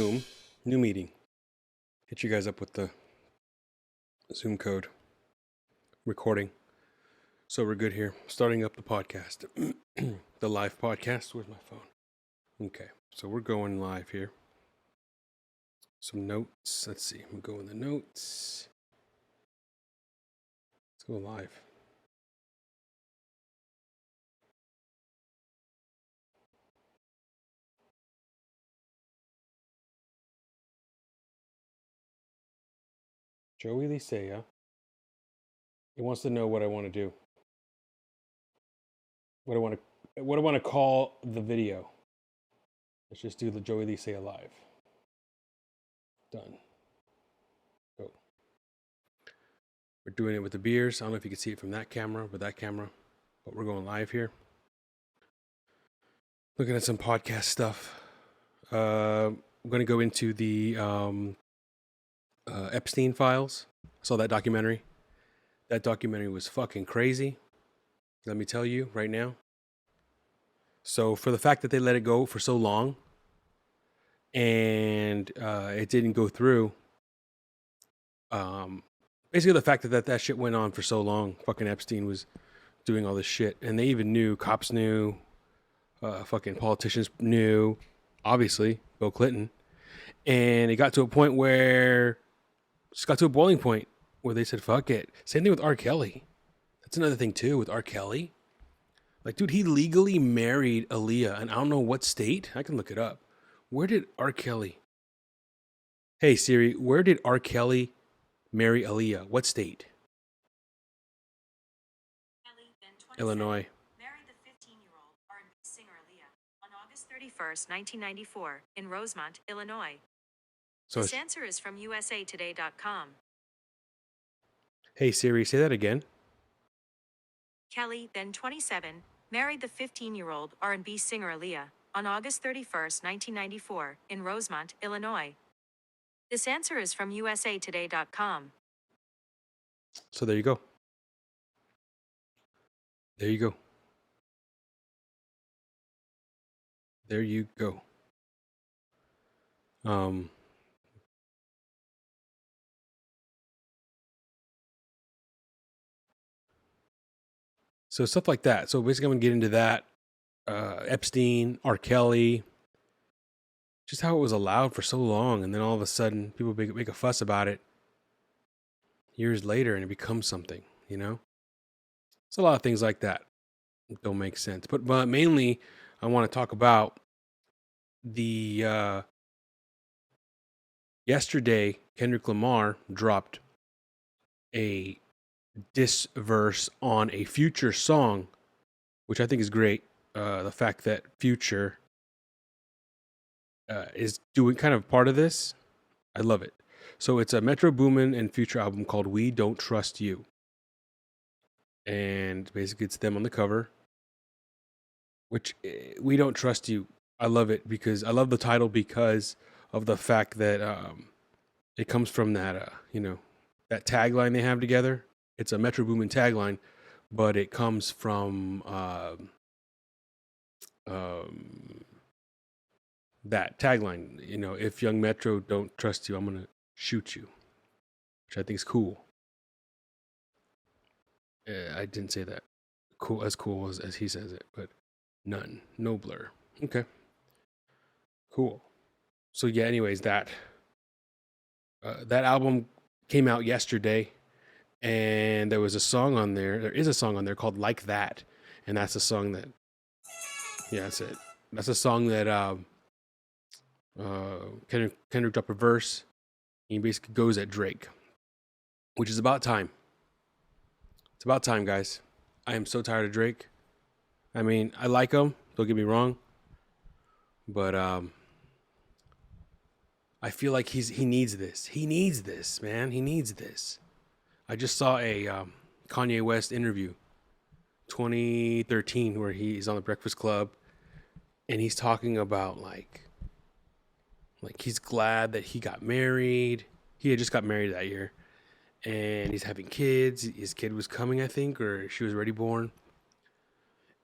Zoom, new meeting. Hit you guys up with the Zoom code recording. So we're good here. Starting up the podcast, the live podcast. Where's my phone? Okay, so we're going live here. Some notes. Let's see. I'm going to go in the notes. Let's go live. JOEY LICEA. He wants to know what I want to do. What I want to call the video. Let's just do the JOEY LICEA live. Done. Go. We're doing it with the beers. I don't know if you can see it from that camera, but we're going live here. Looking at some podcast stuff. I'm going to go into the Epstein files. I saw that documentary. That documentary was fucking crazy. Let me tell you right now. So for the fact that they let it go for so long and it didn't go through, basically the fact that shit went on for so long, fucking Epstein was doing all this shit, and they even knew, cops knew, fucking politicians knew, obviously, Bill Clinton, and it got to a point where, just got to a boiling point where they said, fuck it. Same thing with R. Kelly. That's another thing too, with R. Kelly. Like, dude, he legally married Aaliyah, and I don't know what state. I can look it up. Where did R. Kelly? Hey, Siri, where did R. Kelly marry Aaliyah? What state? Kelly, Illinois. Married the 15-year-old R&B singer Aaliyah on August 31st, 1994, in Rosemont, Illinois. So this answer is from usatoday.com. Hey, Siri, say that again. Kelly, then 27, married the 15-year-old R&B singer Aaliyah on August 31st, 1994, in Rosemont, Illinois. This answer is from usatoday.com. So there you go. There you go. There you go. So stuff like that. So basically, I'm gonna get into that. Epstein, R. Kelly, just how it was allowed for so long, and then all of a sudden, people make a fuss about it years later, and it becomes something. You know, it's a lot of things like that don't make sense. But mainly, I want to talk about the yesterday. Kendrick Lamar dropped a diss verse on a Future song, which I think is great. The fact that Future is doing kind of part of this, I love it. So it's a Metro Boomin and Future album called We Don't Trust You. And basically it's them on the cover, which We Don't Trust You. I love it because I love the title because of the fact that it comes from that, that tagline they have together. It's a Metro Boomin tagline, but it comes from that tagline, if Young Metro don't trust you, I'm going to shoot you, which I think is cool. I didn't say that cool as he says it, but none, nobler. Okay. Cool. So yeah, anyways, that album came out yesterday, and there is a song on there called Like That. And that's a song that, yeah, that's it. That's a song that Kendrick dropped a verse. He basically goes at Drake, which is about time. It's about time, guys. I am so tired of Drake. I mean, I like him, don't get me wrong, but I feel like he needs this. He needs this, man. He needs this. I just saw a Kanye West interview, 2013, where he's on the Breakfast Club, and he's talking about like he's glad that he got married. He had just got married that year, and he's having kids. His kid was coming, I think, or she was already born.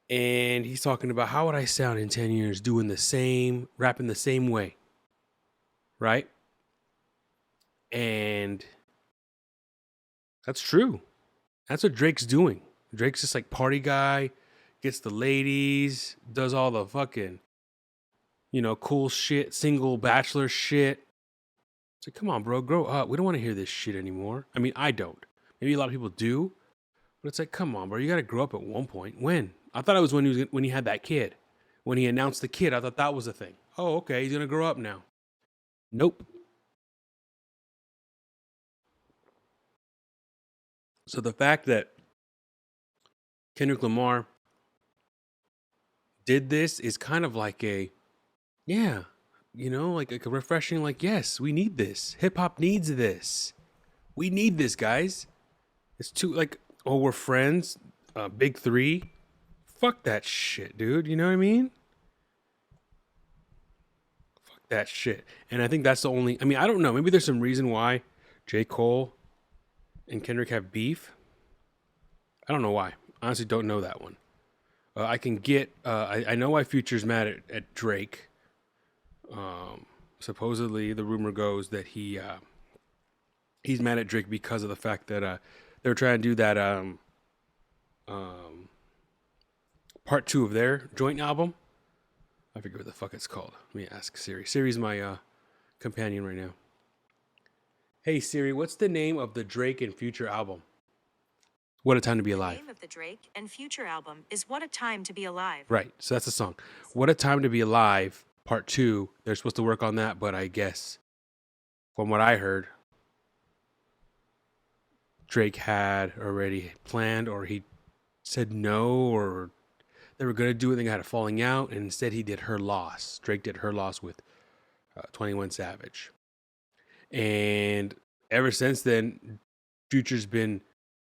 And he's talking about, how would I sound in 10 years doing the same, rapping the same way? right? And that's true. That's what Drake's doing. Drake's just like party guy, gets the ladies, does all the fucking, cool shit, single bachelor shit. It's like, come on, bro, grow up. We don't want to hear this shit anymore. I mean, I don't. Maybe a lot of people do, but it's like, come on, bro, you got to grow up at one point. When? I thought it was when he had that kid. When he announced the kid, I thought that was the thing. Oh, okay, he's gonna grow up now. Nope. So the fact that Kendrick Lamar did this is kind of like yeah, like a refreshing, like, yes, we need this. Hip hop needs this. We need this, guys. It's too, like, oh, we're friends. Big three. Fuck that shit, dude. You know what I mean? Fuck that shit. And I think that's the only, I mean, I don't know. Maybe there's some reason why J. Cole and Kendrick have beef. I don't know why. Honestly, don't know that one. I can get. I know why Future's mad at Drake. Supposedly, the rumor goes that he's mad at Drake because of the fact that they're trying to do that part 2 of their joint album. I forget what the fuck it's called. Let me ask Siri. Siri's my companion right now. Hey Siri, what's the name of the Drake and Future album? What a Time to Be Alive. The name of the Drake and Future album is What a Time to Be Alive. Right, so that's the song. What a Time to Be Alive, part 2. They're supposed to work on that, but I guess, from what I heard, Drake had already planned, or he said no, or they were going to do it, they had a falling out, and instead he did Her Loss. Drake did Her Loss with 21 Savage. And ever since then, Future's been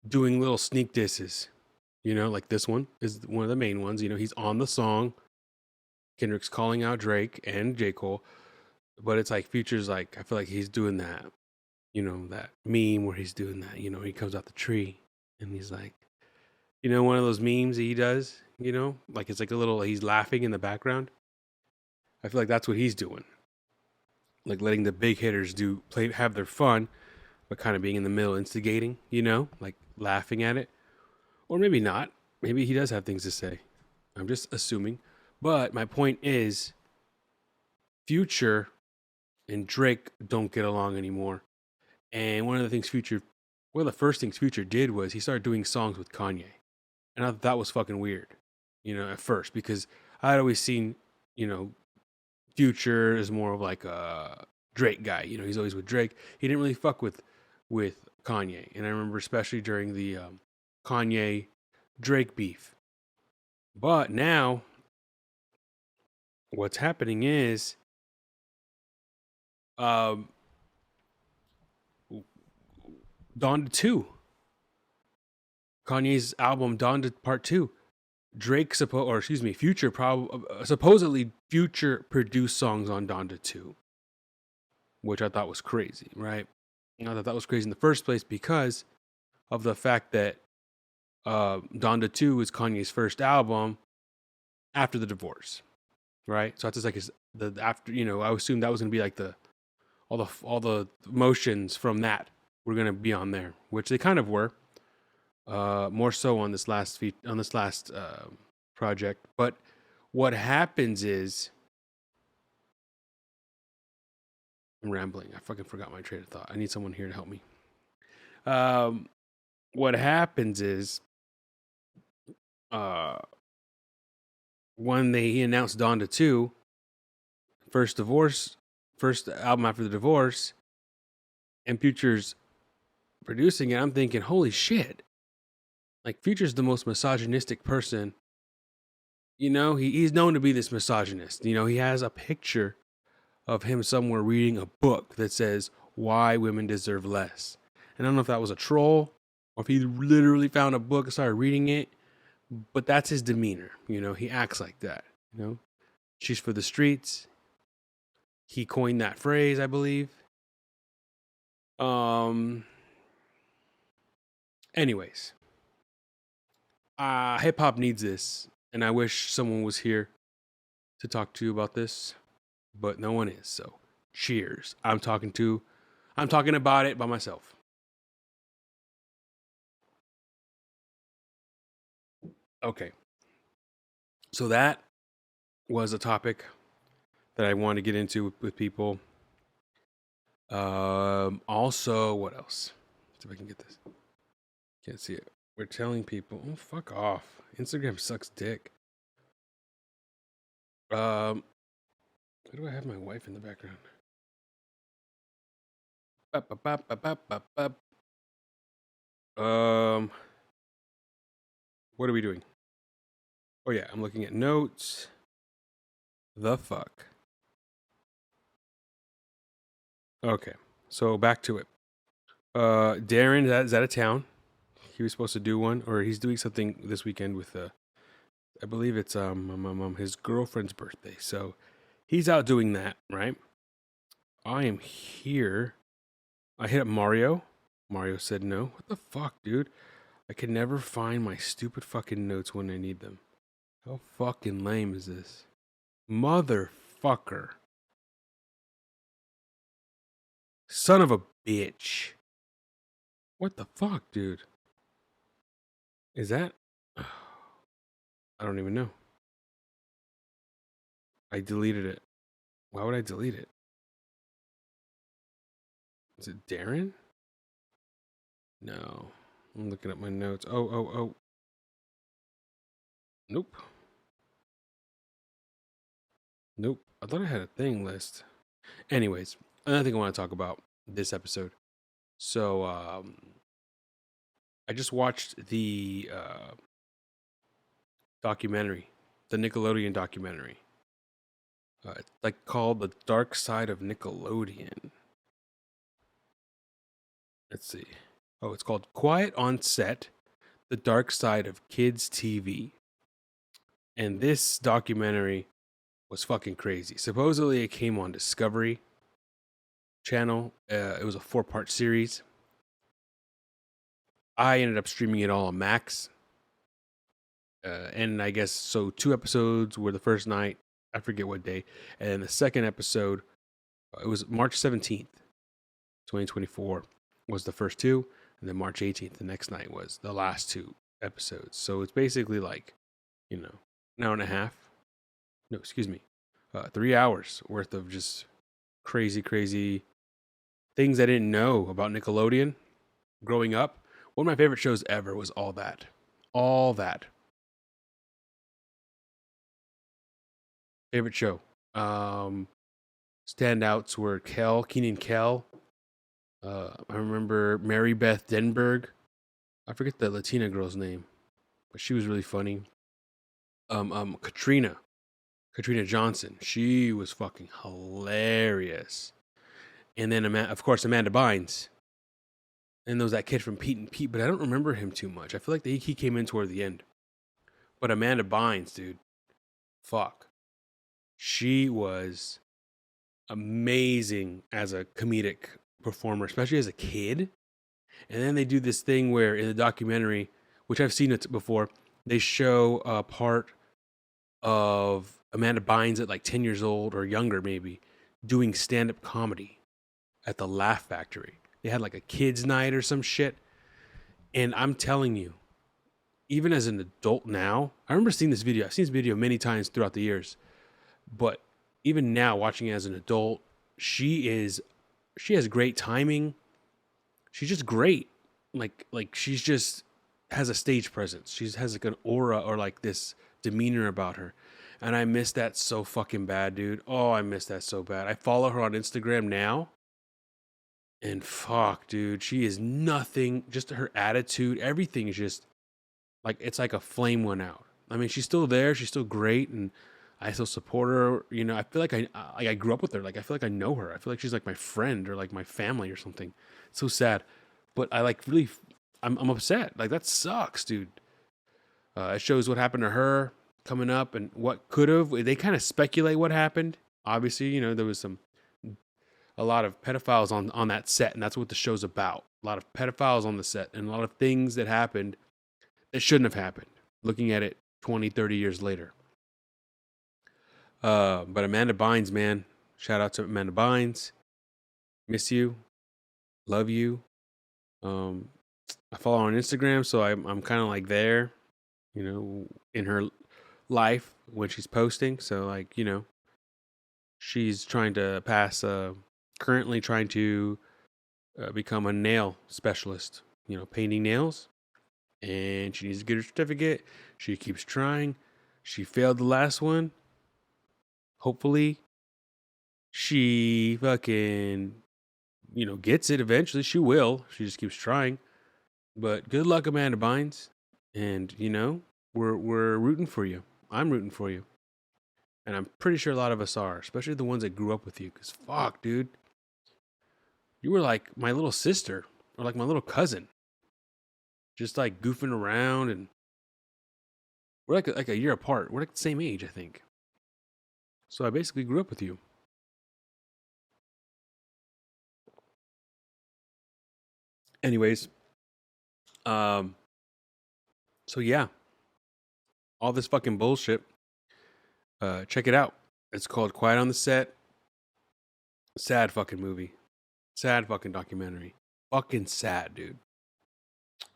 doing little sneak disses, like this one is one of the main ones. He's on the song. Kendrick's calling out Drake and J. Cole, but it's like Future's like, I feel like he's doing that, that meme where he's doing that, he comes out the tree and he's like, one of those memes he does, like it's like a little, he's laughing in the background. I feel like that's what he's doing. Like letting the big hitters have their fun, but kind of being in the middle, instigating, like laughing at it. Or maybe not. Maybe he does have things to say. I'm just assuming. But my point is, Future and Drake don't get along anymore. And one of the first things Future did was he started doing songs with Kanye. And I thought that was fucking weird, at first, because I had always seen, Future is more of like a Drake guy. He's always with Drake. He didn't really fuck with Kanye. And I remember especially during the Kanye Drake beef. But now what's happening is Donda 2. Kanye's album Donda Part 2. Future supposedly Future produced songs on Donda 2, which I thought was crazy, right? I thought that was crazy in the first place because of the fact that Donda 2 is Kanye's first album after the divorce, right? So it's just like after, I assumed that was gonna be like all the emotions from that were gonna be on there, which they kind of were. More so on this last project. But what happens is, I'm rambling. I fucking forgot my train of thought. I need someone here to help me. What happens is, when he announced Donda 2, first album after the divorce, and Future's producing it, I'm thinking, holy shit. Like, Future's the most misogynistic person. He's known to be this misogynist. He has a picture of him somewhere reading a book that says Why Women Deserve Less. And I don't know if that was a troll or if he literally found a book and started reading it, but that's his demeanor. He acts like that. She's for the streets. He coined that phrase, I believe. Anyways. Hip hop needs this, and I wish someone was here to talk to you about this, but no one is. So Cheers. I'm talking about it by myself. Okay. So that was a topic that I wanted to get into with people. Also, what else? Let's see if I can get this. Can't see it. We're telling people, oh, fuck off. Instagram sucks dick. Why do I have my wife in the background? What are we doing? Oh yeah, I'm looking at notes. The fuck. Okay, so back to it. Darren is out of town. He was supposed to do one, or he's doing something this weekend with I believe it's his girlfriend's birthday. So he's out doing that, right? I am here. I hit up Mario. Mario said no. What the fuck, dude? I can never find my stupid fucking notes when I need them. How fucking lame is this? Motherfucker. Son of a bitch. What the fuck, dude? Is that? I don't even know. I deleted it. Why would I delete it? Is it Darren? No. I'm looking at my notes. Oh. Nope. I thought I had a thing list. Anyways, another thing I want to talk about this episode. So, I just watched the documentary, the Nickelodeon documentary. It's like called The Dark Side of Nickelodeon. Let's see. Oh, it's called Quiet on Set, The Dark Side of Kids TV. And this documentary was fucking crazy. Supposedly it came on Discovery Channel. It was a 4-part series. I ended up streaming it all on Max. And I guess so 2 episodes were the first night. I forget what day. And then the second episode, it was March 17th, 2024 was the first 2. And then March 18th, the next night, was the last 2 episodes. So it's basically like, an hour and a half. No, excuse me. 3 hours worth of just crazy things I didn't know about Nickelodeon growing up. One of my favorite shows ever was All That. All That. Favorite show. Standouts were Keenan Kel. I remember Mary Beth Denberg. I forget the Latina girl's name, but she was really funny. Katrina Johnson. She was fucking hilarious. And then, of course, Amanda Bynes. And there was that kid from Pete and Pete, but I don't remember him too much. I feel like he came in toward the end. But Amanda Bynes, dude, fuck. She was amazing as a comedic performer, especially as a kid. And then they do this thing where in the documentary, which I've seen it before, they show a part of Amanda Bynes at like 10 years old or younger, maybe, doing stand-up comedy at the Laugh Factory. They had like a kids' night or some shit. And I'm telling you, even as an adult now, I remember seeing this video. I've seen this video many times throughout the years. But even now, watching it as an adult, she has great timing. She's just great. Like she's just has a stage presence. She has like an aura or like this demeanor about her. And I miss that so fucking bad, dude. Oh, I miss that so bad. I follow her on Instagram now. And fuck, dude, she is nothing. Just her attitude, everything is just like it's like a flame went out. I mean, she's still there. She's still great, and I still support her. I feel like I grew up with her. Like I feel like I know her. I feel like she's like my friend or like my family or something. It's so sad, but I like really, I'm upset. Like that sucks, dude. It shows what happened to her coming up and what could have. They kind of speculate what happened. Obviously, there was a lot of pedophiles on that set, and that's what the show's about. A lot of pedophiles on the set and a lot of things that happened that shouldn't have happened, looking at it 20, 30 years later. But Amanda Bynes, man, Shout out to Amanda Bynes. Miss you. Love you. I follow her on Instagram, so I'm kind of like there, in her life when she's posting. So like, she's trying to pass, currently trying to become a nail specialist, painting nails. And she needs to get her certificate. She keeps trying. She failed the last one. Hopefully, she fucking, gets it eventually. She will. She just keeps trying. But good luck, Amanda Bynes. And, we're rooting for you. I'm rooting for you. And I'm pretty sure a lot of us are, especially the ones that grew up with you. Because fuck, dude. You were like my little sister or like my little cousin. Just like goofing around, and we're like a year apart. We're like the same age, I think. So I basically grew up with you. Anyways, so yeah, all this fucking bullshit. Check it out. It's called Quiet on the Set. Sad fucking movie. Sad fucking documentary. Fucking sad, dude.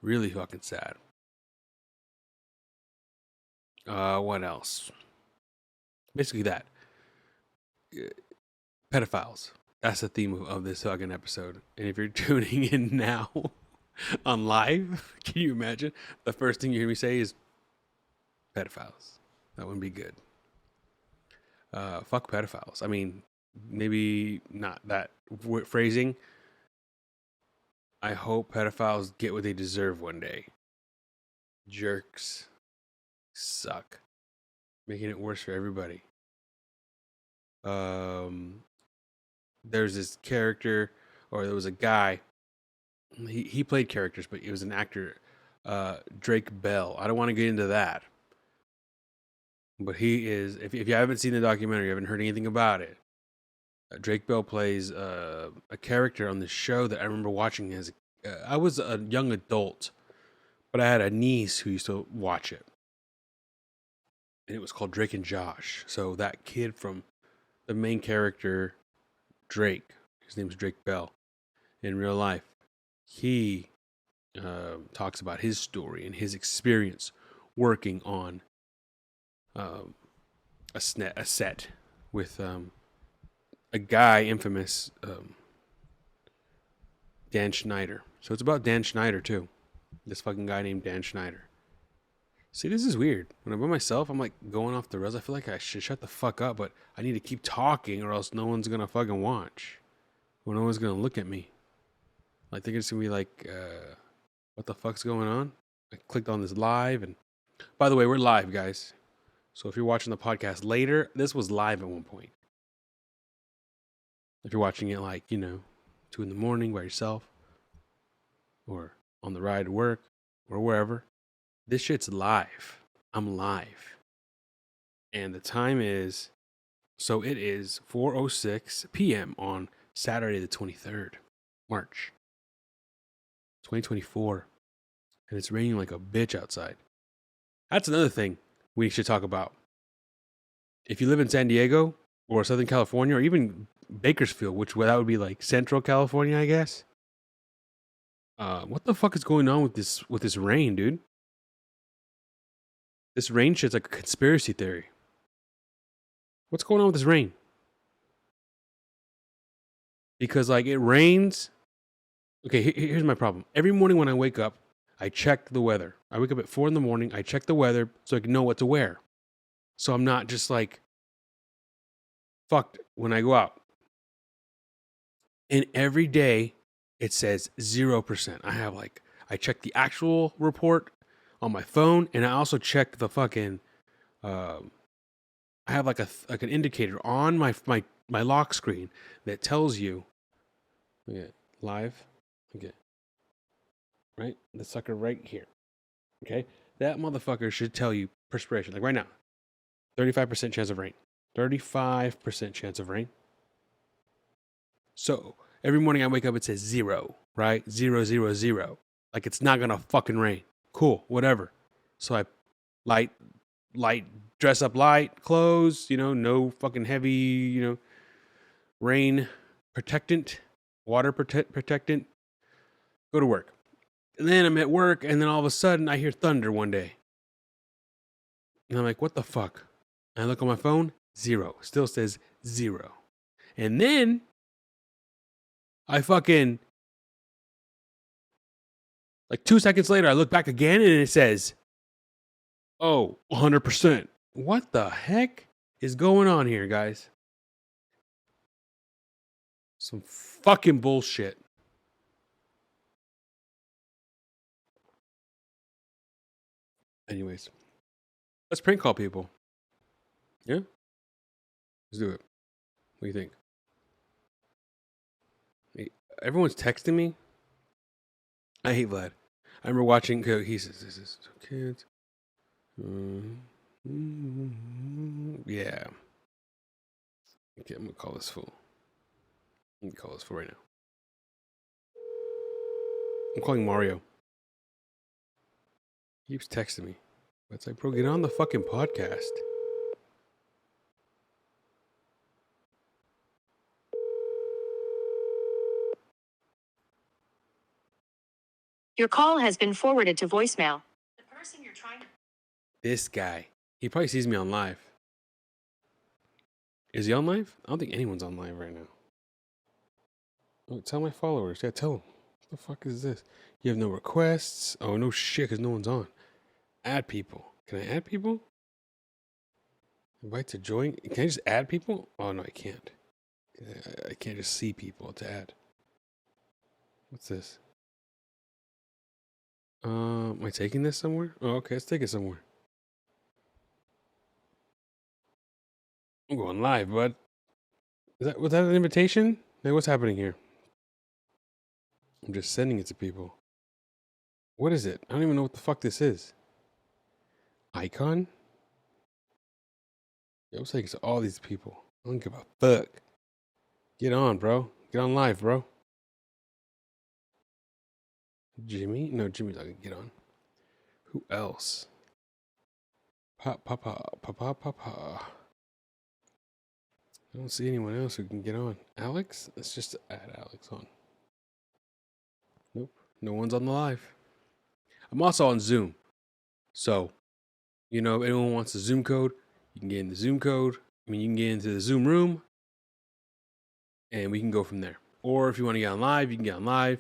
Really fucking sad. What else? Basically that. Pedophiles. That's the theme of this fucking episode. And if you're tuning in now on live, can you imagine? The first thing you hear me say is pedophiles. That wouldn't be good. Fuck pedophiles. I mean, maybe not that phrasing. I hope pedophiles get what they deserve one day. Jerks suck. Making it worse for everybody. There's this character, or there was a guy. He played characters, but he was an actor. Drake Bell. I don't want to get into that. But he is, if you haven't seen the documentary, you haven't heard anything about it. Drake Bell plays a character on the show that I remember watching as I was a young adult, but I had a niece who used to watch it. And it was called Drake and Josh. So that kid from the main character, Drake, his name's Drake Bell, in real life, he talks about his story and his experience working on a set with a guy infamous, Dan Schneider. So it's about Dan Schneider too. This fucking guy named Dan Schneider. See, this is weird. When I'm by myself, I'm like going off the rails. I feel like I should shut the fuck up, but I need to keep talking or else no one's gonna fucking watch. Or no one's gonna look at me. Like they're just gonna be like, what the fuck's going on? I clicked on this live, and by the way, we're live, guys. So if you're watching the podcast later, this was live at one point. If you're watching it like, 2 a.m. by yourself, or on the ride to work, or wherever, this shit's live. I'm live. And the time is, so it is 4:06 p.m. on Saturday the 23rd, March 2024. And it's raining like a bitch outside. That's another thing we should talk about. If you live in San Diego or Southern California or even Bakersfield, which that would be like Central California, I guess. What the fuck is going on with this rain, dude? This rain shit's like a conspiracy theory. What's going on with this rain? Because like it rains. Okay, here's my problem. Every morning when I wake up, I check the weather. I wake up at 4 a.m. I check the weather so I can know what to wear. So I'm not just like fucked when I go out. And every day it says 0%. I check the actual report on my phone, and I also check the fucking I have like an indicator on my lock screen that tells you, okay, live, okay, right, the sucker right here, okay, that motherfucker should tell you perspiration, like right now, 35% chance of rain, 35% chance of rain. So every morning I wake up, it says 0, right, 0, 0, 0, like it's not gonna fucking rain. Cool, whatever. So I light, dress up light, clothes, no fucking heavy, rain protectant, water protectant, go to work. And then I'm at work, and then all of a sudden I hear thunder one day. And I'm like, what the fuck? And I look on my phone, 0. Still says 0. And then I fucking, like 2 seconds later, I look back again and it says, oh, 100%. What the heck is going on here, guys? Some fucking bullshit. Anyways, let's prank call people. Yeah? Let's do it. What do you think? Hey, everyone's texting me. I hate Vlad. I remember watching, he says, this is kids. Yeah. Okay, I'm going to call this fool. I'm going to call this fool right now. I'm calling Mario. He keeps texting me. It's like, bro, get on the fucking podcast. Your call has been forwarded to voicemail. The person you're trying to... This guy. He probably sees me on live. Is he on live? I don't think anyone's on live right now. Oh, tell my followers. Yeah, tell them. What the fuck is this? You have no requests? Oh, no shit, because no one's on. Add people. Can I add people? Invite to join? Can I just add people? Oh, no, I can't. I can't just see people to add. What's this? Am I taking this somewhere? Oh, okay, let's take it somewhere. I'm going live, bud. Was that an invitation? Hey, what's happening here? I'm just sending it to people. What is it? I don't even know what the fuck this is. Icon? Yeah, I was taking to all these people. I don't give a fuck. Get on, bro. Get on live, bro. Jimmy? No, Jimmy's not gonna get on. Who else? Papa. I don't see anyone else who can get on. Alex? Let's just add Alex on. Nope. No one's on the live. I'm also on Zoom. So, you know, if anyone wants the Zoom code, you can get in the Zoom code. I mean, you can get into the Zoom room and we can go from there. Or if you want to get on live, you can get on live.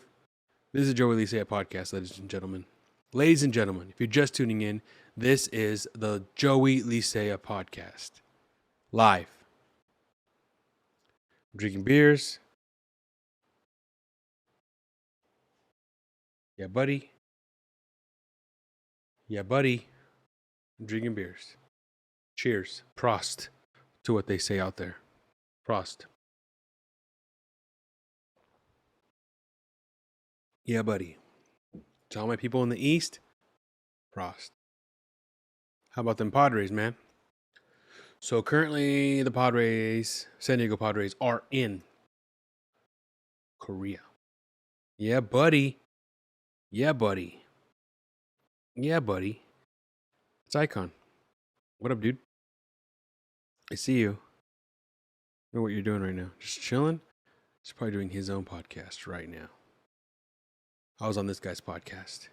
This is JOEY LICEA podcast, ladies and gentlemen. Ladies and gentlemen, if you're just tuning in, this is the JOEY LICEA podcast. Live. I'm drinking beers. Yeah, buddy. Yeah, buddy. I'm drinking beers. Cheers. Prost to what they say out there. Prost. Yeah, buddy. To all my people in the East, Prost. How about them Padres, man? So currently the Padres, San Diego Padres, are in Korea. Yeah, buddy. Yeah, buddy. Yeah, buddy. It's Icon. What up, dude? I see you. I know what you're doing right now. Just chilling. He's probably doing his own podcast right now. I was on this guy's podcast.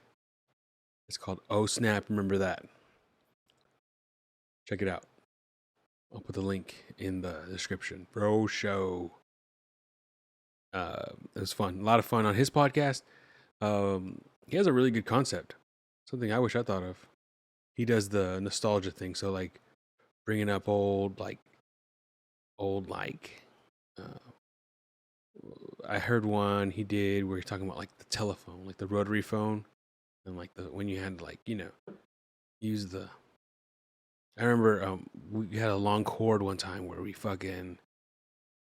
It's called Oh Snap. Remember that. Check it out. I'll put the link in the description. Bro show. It was fun. A lot of fun on his podcast. He has a really good concept. Something I wish I thought of. He does the nostalgia thing. So like bringing up I heard one he did where he's talking about like the telephone, like the rotary phone, and like the when you had to like, you know, use the. I remember we had a long cord one time where we fucking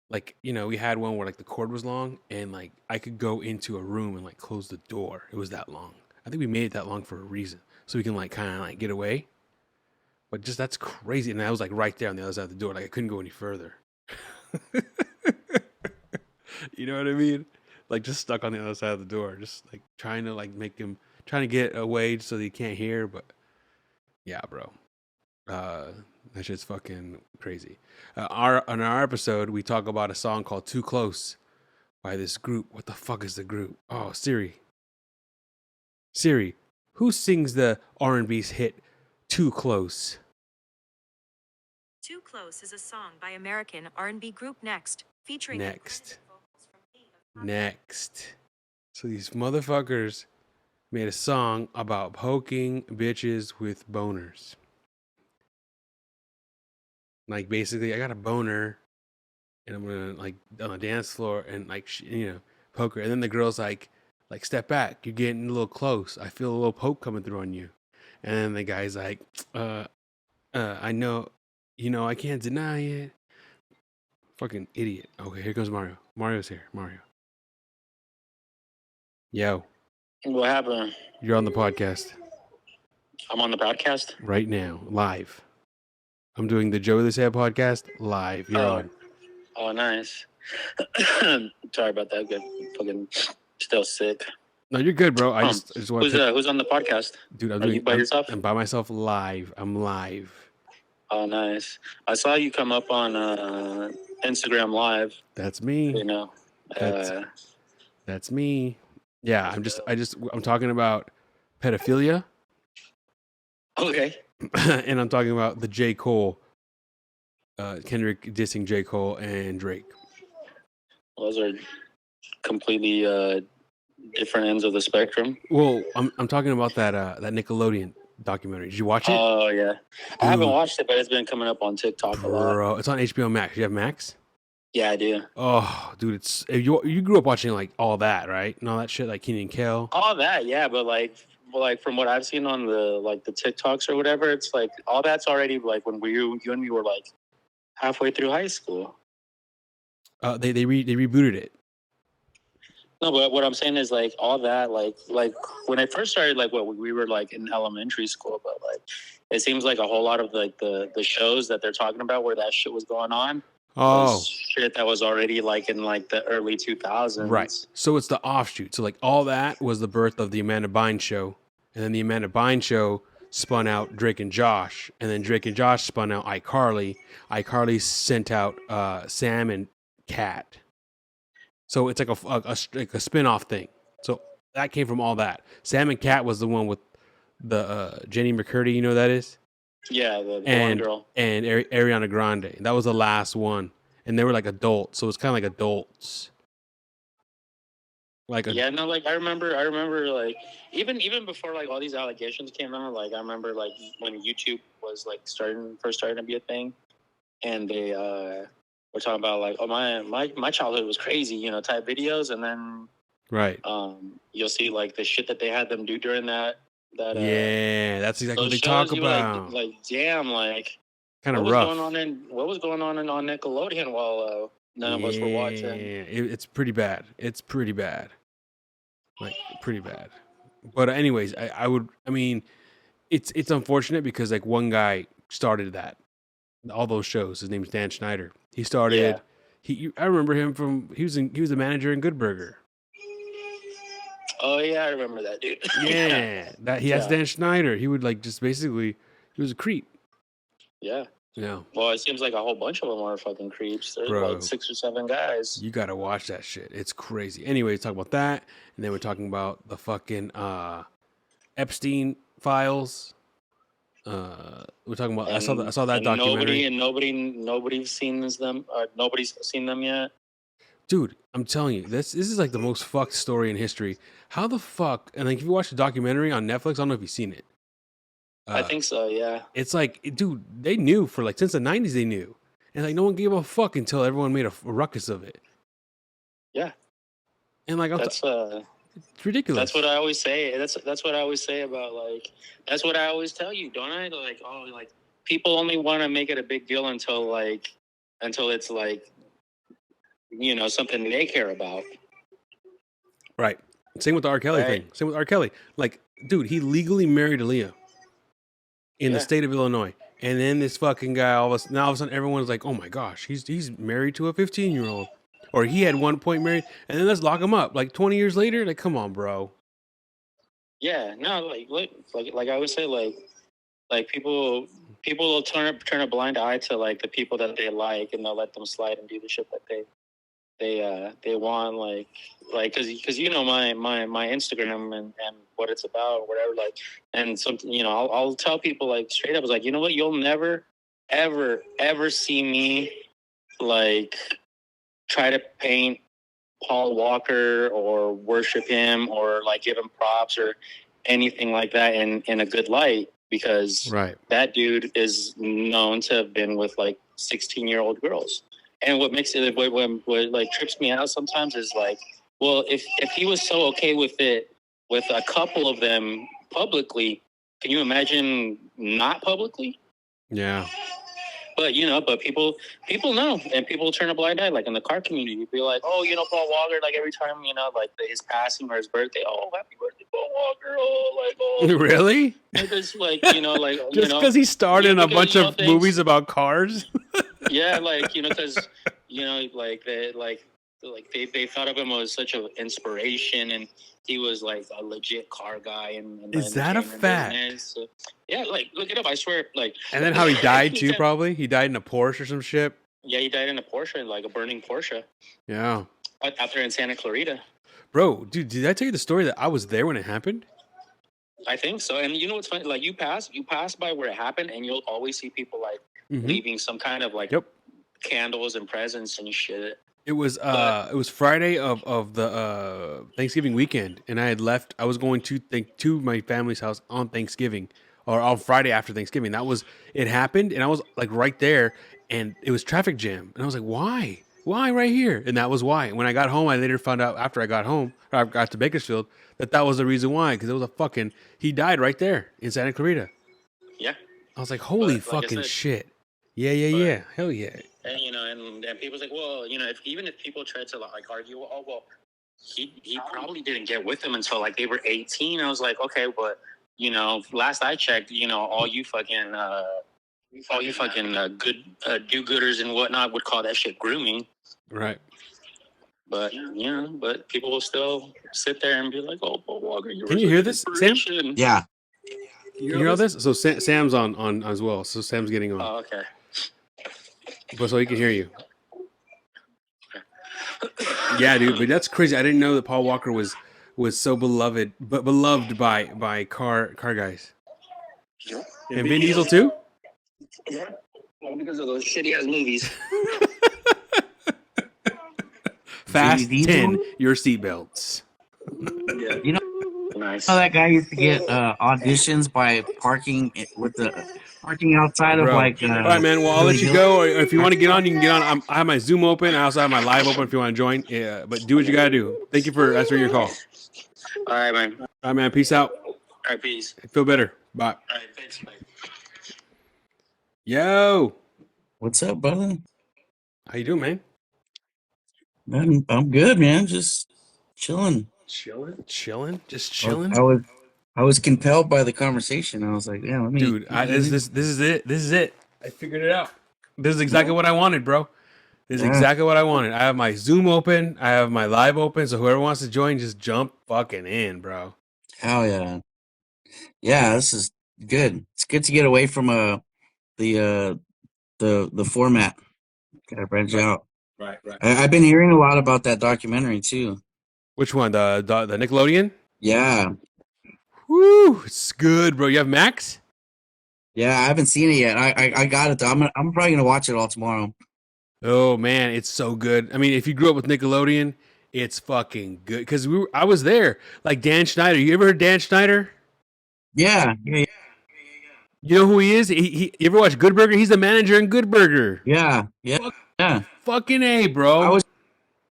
like, you know, we had one where like the cord was long and like I could go into a room and like close the door. It was that long. I think we made it that long for a reason, so we can like kind of like get away. But just that's crazy, and I was like right there on the other side of the door, like I couldn't go any further. You know what I mean? Like just stuck on the other side of the door, just like trying to like make him trying to get away so that he can't hear. But yeah, bro. That shit's fucking crazy. On our episode, we talk about a song called "Too Close" by this group. What the fuck is the group? Oh, Siri, who sings the R&B's hit "Too Close"? Too Close is a song by American R&B group Next, featuring Next. uncredited vocals from 8 of Next. So these motherfuckers made a song about poking bitches with boners. Like, basically, I got a boner, and I'm gonna, like, on the dance floor and, like, poke her. And then the girl's like, step back. You're getting a little close. I feel a little poke coming through on you. And then the guy's like, I know, I can't deny it. Fucking idiot. Okay, here goes Mario. Mario's here. Mario. Yo, What happened? you're on the podcast I'm on the podcast. right now, live. I'm doing the JOEY LICEA podcast live. You're on. Oh, nice. Sorry about that. Good. Fucking still sick. No, you're good, bro. I just want Who's on the podcast? dude, Are you by yourself? I'm by myself live. I'm live. Oh, nice. I saw you come up on Instagram Live. That's me. You know. That's me. Yeah, I'm talking about pedophilia. Okay. And I'm talking about the J. Cole, Kendrick dissing J. Cole and Drake. Those are completely different ends of the spectrum. Well, I'm talking about that Nickelodeon documentary. Did you watch it? Oh yeah, I haven't watched it, but it's been coming up on TikTok a lot. Bro, it's on HBO Max. You have Max? Yeah, I do. Oh, dude, it's you grew up watching like all that, right? And all that shit, like Kenan and Kel. All that, yeah, but like from what I've seen on the TikToks or whatever, it's like all that's already like when you and me were like halfway through high school. They rebooted it. No, but what I'm saying is like all that, like when I first started, like we were like in elementary school, but like it seems like a whole lot of like the shows that they're talking about where that shit was going on. Oh, shit that was already like in like the early 2000s. right. So it's the offshoot. So like all that was the birth of the Amanda Bynes show, and then the Amanda Bynes show spun out Drake and Josh, and then Drake and Josh spun out iCarly. iCarly sent out Sam and Cat. So it's like a spin-off thing. So that came from all that. Sam and Cat was the one with the Jenny McCurdy, you know who that is? Yeah, the blonde girl. And Ariana Grande. That was the last one. And they were like adults. So it's kind of like adults. Like yeah, no, like I remember like even before like all these allegations came out, like I remember like when YouTube was like first starting to be a thing, and they were talking about like, oh my childhood was crazy, you know, type videos, and then right, you'll see like the shit that they had them do during that yeah, that's exactly what they talk about. Like damn, like kind of rough. What was going on on Nickelodeon while none of us were watching? Yeah, it's pretty bad. It's pretty bad. Like pretty bad. But anyways, I mean, it's unfortunate because like one guy started all those shows. His name's Dan Schneider. He started. Yeah. I remember him from. He was the manager in Good Burger. Oh yeah, I remember that dude. Yeah, that's Dan Schneider. He would like just basically. He was a creep. Yeah. Yeah. Well, it seems like a whole bunch of them are fucking creeps. There's like 6 or 7 guys. You gotta watch that shit. It's crazy. Anyway, talk about that, and then we're talking about the fucking Epstein files. We're talking about. I saw that documentary. Nobody's seen them. Nobody's seen them yet. Dude, I'm telling you, this is like the most fucked story in history. How the fuck? And like, if you watch the documentary on Netflix, I don't know if you've seen it. I think so. Yeah. It's like, dude, they knew for like since the '90s. They knew, and like no one gave a fuck until everyone made a ruckus of it. Yeah. And like, it's ridiculous. That's what I always say. That's what I always say about like. That's what I always tell you, don't I? Like, oh, like people only want to make it a big deal until it's like, you know, something they care about. Right. Same with the R. Kelly thing. Same with R. Kelly. Like, dude, he legally married Aaliyah in the state of Illinois. And then this fucking guy, all of a sudden, everyone's like, oh my gosh, he's married to a 15-year-old. Or he had one point married, and then let's lock him up. Like 20 years later, like, come on, bro. Yeah, no, like I always say, like people people will turn a blind eye to like the people that they like, and they'll let them slide and do the shit that they want, like because you know my Instagram and what it's about or whatever, like, and something, you know, I'll tell people like straight up, I was like, you know what, you'll never ever see me like try to paint Paul Walker or worship him or like give him props or anything like that in a good light, because that dude is known to have been with like 16-year-old girls. And what makes it what like trips me out sometimes is like, well, if he was so okay with it with a couple of them publicly, can you imagine not publicly? Yeah. But you know, but people know, and people turn a blind eye. Like in the car community, be like, oh, you know, Paul Walker. Like every time, you know, like his passing or his birthday, oh, happy birthday, Paul Walker. Oh, like, oh, really? Because like, you know, like just because he starred in a bunch of movies about cars. Yeah, like, you know, because you know, like they thought of him as such an inspiration, and he was like a legit car guy. And is that a fact? So, yeah, like look it up. I swear, like. And then how he died too? Probably he died in a Porsche or some shit. Yeah, he died in a Porsche, like a burning Porsche. Yeah. Out there in Santa Clarita. Bro, dude, did I tell you the story that I was there when it happened? I think so. And you know what's funny? Like you pass by where it happened, and you'll always see people like leaving some kind of like candles and presents and shit. It was Friday of the Thanksgiving weekend, and I had left. I was going to my family's house on Thanksgiving, or on Friday after Thanksgiving. It happened, and I was like right there, and it was traffic jam, and I was like, why right here? And that was why. When I got home, I later found out after I got home, or I got to Bakersfield, that was the reason why, because it was he died right there in Santa Clarita. Yeah. I was like, holy fucking shit. Yeah. Hell yeah. And you know, and people's like, well, you know, even if people try to like argue, oh well, he probably didn't get with them until like they were 18. I was like, okay, but you know, last I checked, you know, all you fucking good do-gooders and whatnot would call that shit grooming. Right. But you know, but people will still sit there and be like, "Oh, Paul Walker, can you hear this, Sam? Yeah. You hear all this? So Sam's on as well. So Sam's getting on. Oh, okay. But so he can hear you. Yeah, dude. But that's crazy. I didn't know that Paul Walker was so beloved by car guys. Yeah. And Vin Diesel too. Yeah. Well, because of those shitty ass movies. Fasten your seatbelts. Yeah. You know, nice. how that guy used to get auditions by parking outside of like. All right, man. Well, I'll let you go. Or if you want to get on, you can get on. I have my Zoom open. I also have my live open if you want to join. Yeah, but do what you gotta do. Thank you for answering your call. All right, man. All right, man. Peace out. All right, peace. Feel better. Bye. All right, thanks, man. Yo. What's up, brother? How you doing, man? I'm good, man. Just chilling. Just chilling. I was compelled by the conversation. I was like, yeah, let me. Dude, this is it. I figured it out. This is exactly what I wanted, bro. This is exactly what I wanted. I have my Zoom open. I have my live open. So whoever wants to join, just jump fucking in, bro. Hell yeah. Yeah, this is good. It's good to get away from the format. Gotta branch out. Right. I've been hearing a lot about that documentary too. Which one? The Nickelodeon? Yeah. Woo! It's good, bro. You have Max? Yeah, I haven't seen it yet. I got it though. I'm probably gonna watch it all tomorrow. Oh man, it's so good. I mean, if you grew up with Nickelodeon, it's fucking good. Because I was there. Like Dan Schneider. You ever heard Dan Schneider? Yeah. You know who he is? He you ever watch Good Burger? He's the manager in Good Burger. Yeah. Fucking A, bro. I was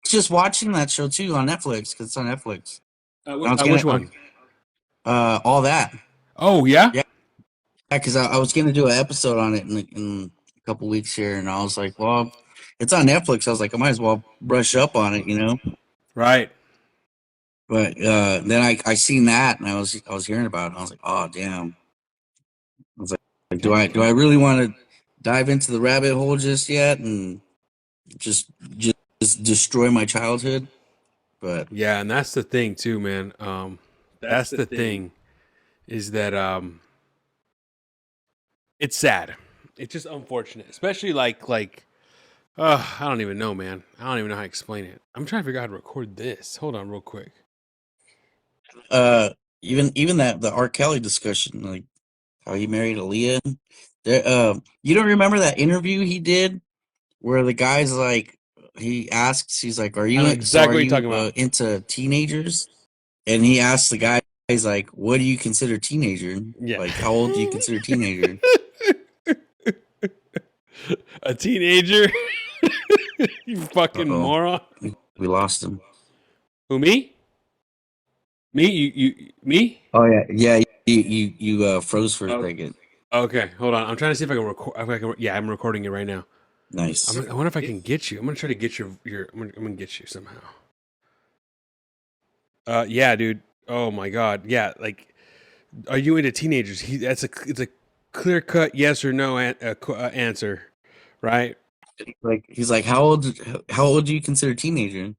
just watching that show too on Netflix because it's on Netflix. Which one? All That. Oh yeah. Yeah. Because I was gonna do an episode on it in a couple weeks here, and I was like, well, it's on Netflix. I was like, I might as well brush up on it, you know? Right. But then I seen that, and I was hearing about it. And I was like, oh damn. I was like, do I really want to dive into the rabbit hole just yet and just destroy my childhood? But yeah, and that's the thing too, man. That's the thing is that it's sad. It's just unfortunate, especially like I don't even know, man. I don't even know how to explain it. I'm trying to figure out how to record this. Hold on, real quick. Even that the R. Kelly discussion, like how he married Aaliyah. There, you don't remember that interview he did where the guy's like, he asks, he's like, I know exactly what you're talking about. into teenagers? And he asks the guy, he's like, what do you consider teenager? Yeah. Like, how old do you consider teenager? A teenager? You fucking Uh-oh. moron. We lost him. Who, me? Me? Oh yeah. You froze for a second. Okay, hold on. I'm trying to see if I can record. Yeah, I'm recording it right now. Nice. I wonder if I can get you. I'm gonna try to get your. I'm gonna get you somehow. Yeah, dude. Oh my god. Yeah, like, are you into teenagers? It's a clear cut yes or no answer, right? Like he's like, how old do you consider teenager?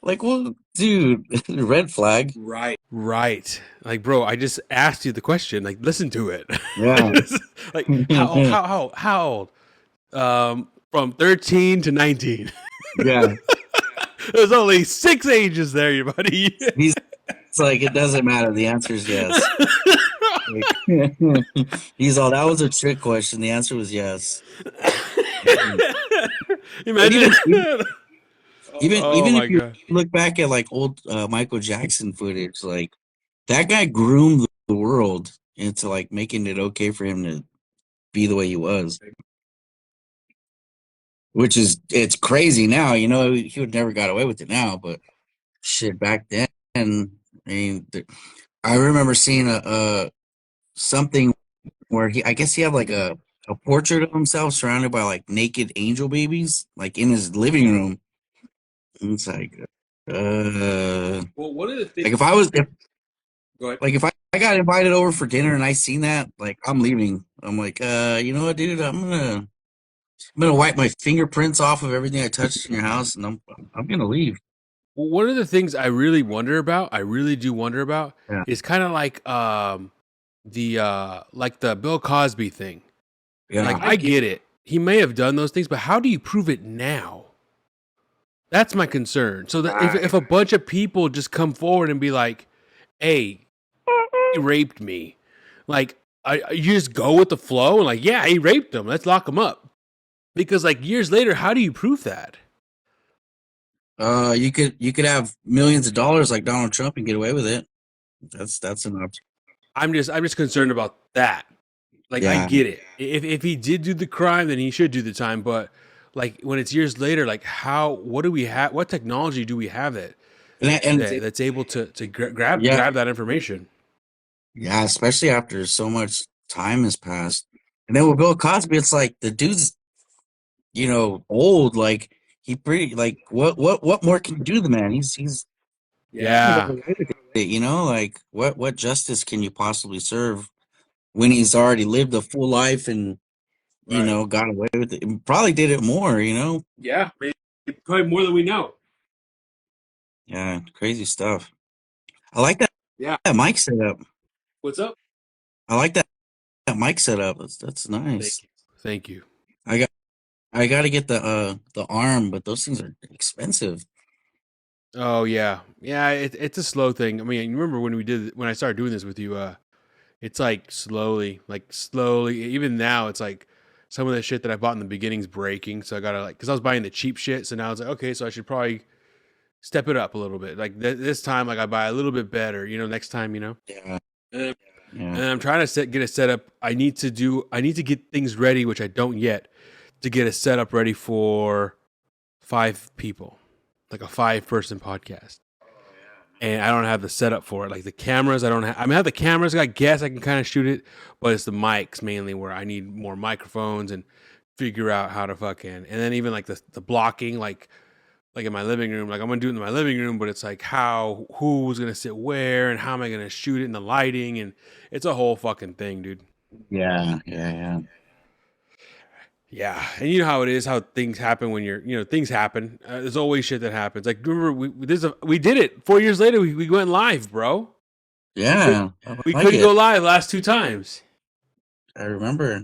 Like, well, dude, red flag. Right. Like, bro, I just asked you the question. Like, listen to it. Yeah. Like, how old? From 13 to 19. Yeah. There's only 6 ages there, buddy. It's like, it doesn't matter. The answer is yes. Like, he's all, that was a trick question. The answer was yes. Imagine. Even if you look back at like old Michael Jackson footage, like that guy groomed the world into like making it okay for him to be the way he was. Which is, it's crazy now, you know, he would never got away with it now, but shit, back then, I mean, I remember seeing a something where I guess he had like a portrait of himself surrounded by like naked angel babies, like in his living room. And it's like, well, one of the things, like go ahead. Like if I got invited over for dinner and I seen that, like I'm leaving. I'm like, you know what, dude, I'm gonna wipe my fingerprints off of everything I touched in your house, and I'm gonna leave. Well, one of the things I really do wonder about, Yeah. is kind of like the Bill Cosby thing. Yeah. Like, I get it. He may have done those things, but how do you prove it now? That's my concern. So that if a bunch of people just come forward and be like, "Hey, he raped me," like, you just go with the flow and like, yeah, he raped him. Let's lock him up. Because like years later, how do you prove that? You could have millions of dollars like Donald Trump and get away with it. That's an option. I'm just concerned about that. Like, yeah. I get it. If he did do the crime, then he should do the time. But like when it's years later, like what do we have? What technology do we have that's able to grab that information? Yeah, especially after so much time has passed. And then with Bill Cosby, it's like the dude's, you know, old. Like he pretty like what more can you do to the man? He's yeah. You know, like what justice can you possibly serve when he's already lived a full life and you know got away with it? And probably did it more, you know. Yeah, maybe, probably more than we know. Yeah, crazy stuff. I like that. Yeah, that mic setup. What's up? I like that mic setup. That's nice. Thank you. I got to get the arm, but those things are expensive. Oh yeah, it's a slow thing. I mean, you remember when I started doing this with you? It's like slowly. Even now, it's like some of the shit that I bought in the beginning's breaking. So I gotta because I was buying the cheap shit. So now it's like, okay, so I should probably step it up a little bit. Like this time, like I buy a little bit better. You know, next time, you know. Yeah. And I'm trying to get a setup. I need to get things ready, which I don't yet, to get a setup ready for 5 people, like a 5-person podcast. And I don't have the setup for it. Like the cameras, I have the cameras. I guess I can kind of shoot it, but it's the mics mainly where I need more microphones and figure out how to fucking. And then even like the blocking, like in my living room, like I'm gonna do it in my living room, but it's like who's gonna sit where and how am I gonna shoot it and the lighting, and it's a whole fucking thing, dude. Yeah. And you know how it is, how things happen when things happen. There's always shit that happens. Like, remember, we did it 4 years later. We went live, bro. Yeah. We couldn't go live last 2 times. I remember.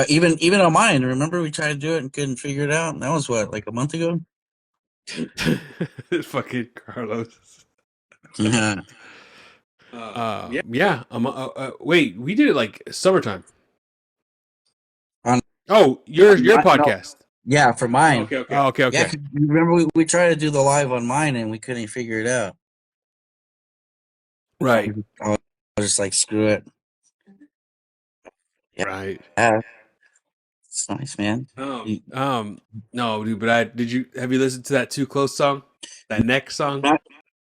Even on mine. Remember we tried to do it and couldn't figure it out. And that was what, like a month ago. Fucking Carlos. Yeah. Yeah. Wait, we did it like summertime. On Your no, podcast. yeah, for mine. Okay. Yeah, 'cause you remember we tried to do the live on mine and we couldn't figure it out. Right. I was just like, screw it. Yeah, Right. yeah, it's nice, man. No, dude, but have you listened to that Too Close song? That next song?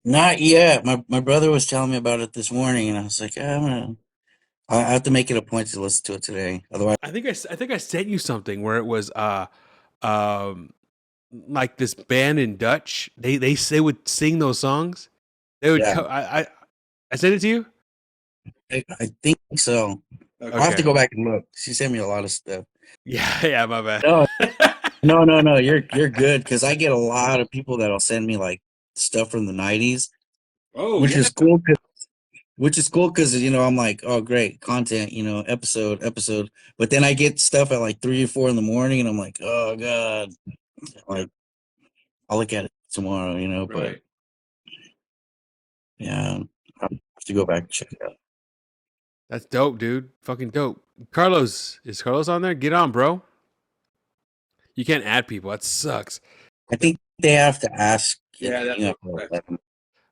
Not yet. My brother was telling me about it this morning, and I was like, I have to make it a point to listen to it today. Otherwise, I think I sent you something where it was um like this band in Dutch. They would sing those songs. They would yeah, I sent it to you? I think so. Okay. I'll have to go back and look. She sent me a lot of stuff. Yeah, my bad. No. You're good because I get a lot of people that'll send me like stuff from the '90s, which is cool. Which is cool because I'm like, oh great content, episode. But then I get stuff at like 3 or 4 in the morning, and I'm like, oh god, like I'll look at it tomorrow, But Right. yeah, I'll have to go back and check it out. That's dope, dude. Fucking dope. Carlos, is Carlos on there? Get on, bro. You can't add people. That sucks. I think they have to ask. Yeah, that's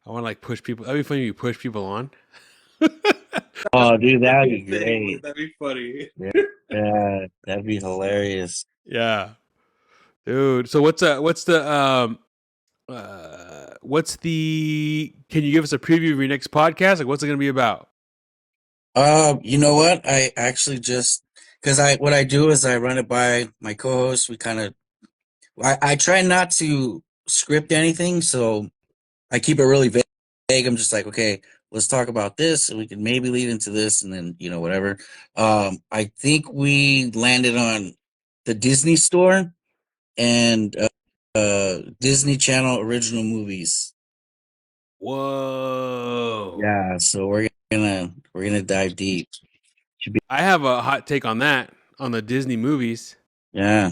I want to like push people. That'd be funny if you push people on. Oh, dude, that'd be great. That'd be funny. Yeah, that'd be hilarious. Yeah, dude. So what's the can you give us a preview of your next podcast? Like, what's it gonna be about? You know what? I actually just because what I do is I run it by my co-host. We kind of I try not to script anything, so I keep it really vague. I'm just like, okay, let's talk about this, and we can maybe lead into this, and then whatever. I think we landed on the Disney Store and Disney Channel original movies. Whoa. Yeah, so we're gonna dive deep. I have a hot take on that on the Disney movies. Yeah.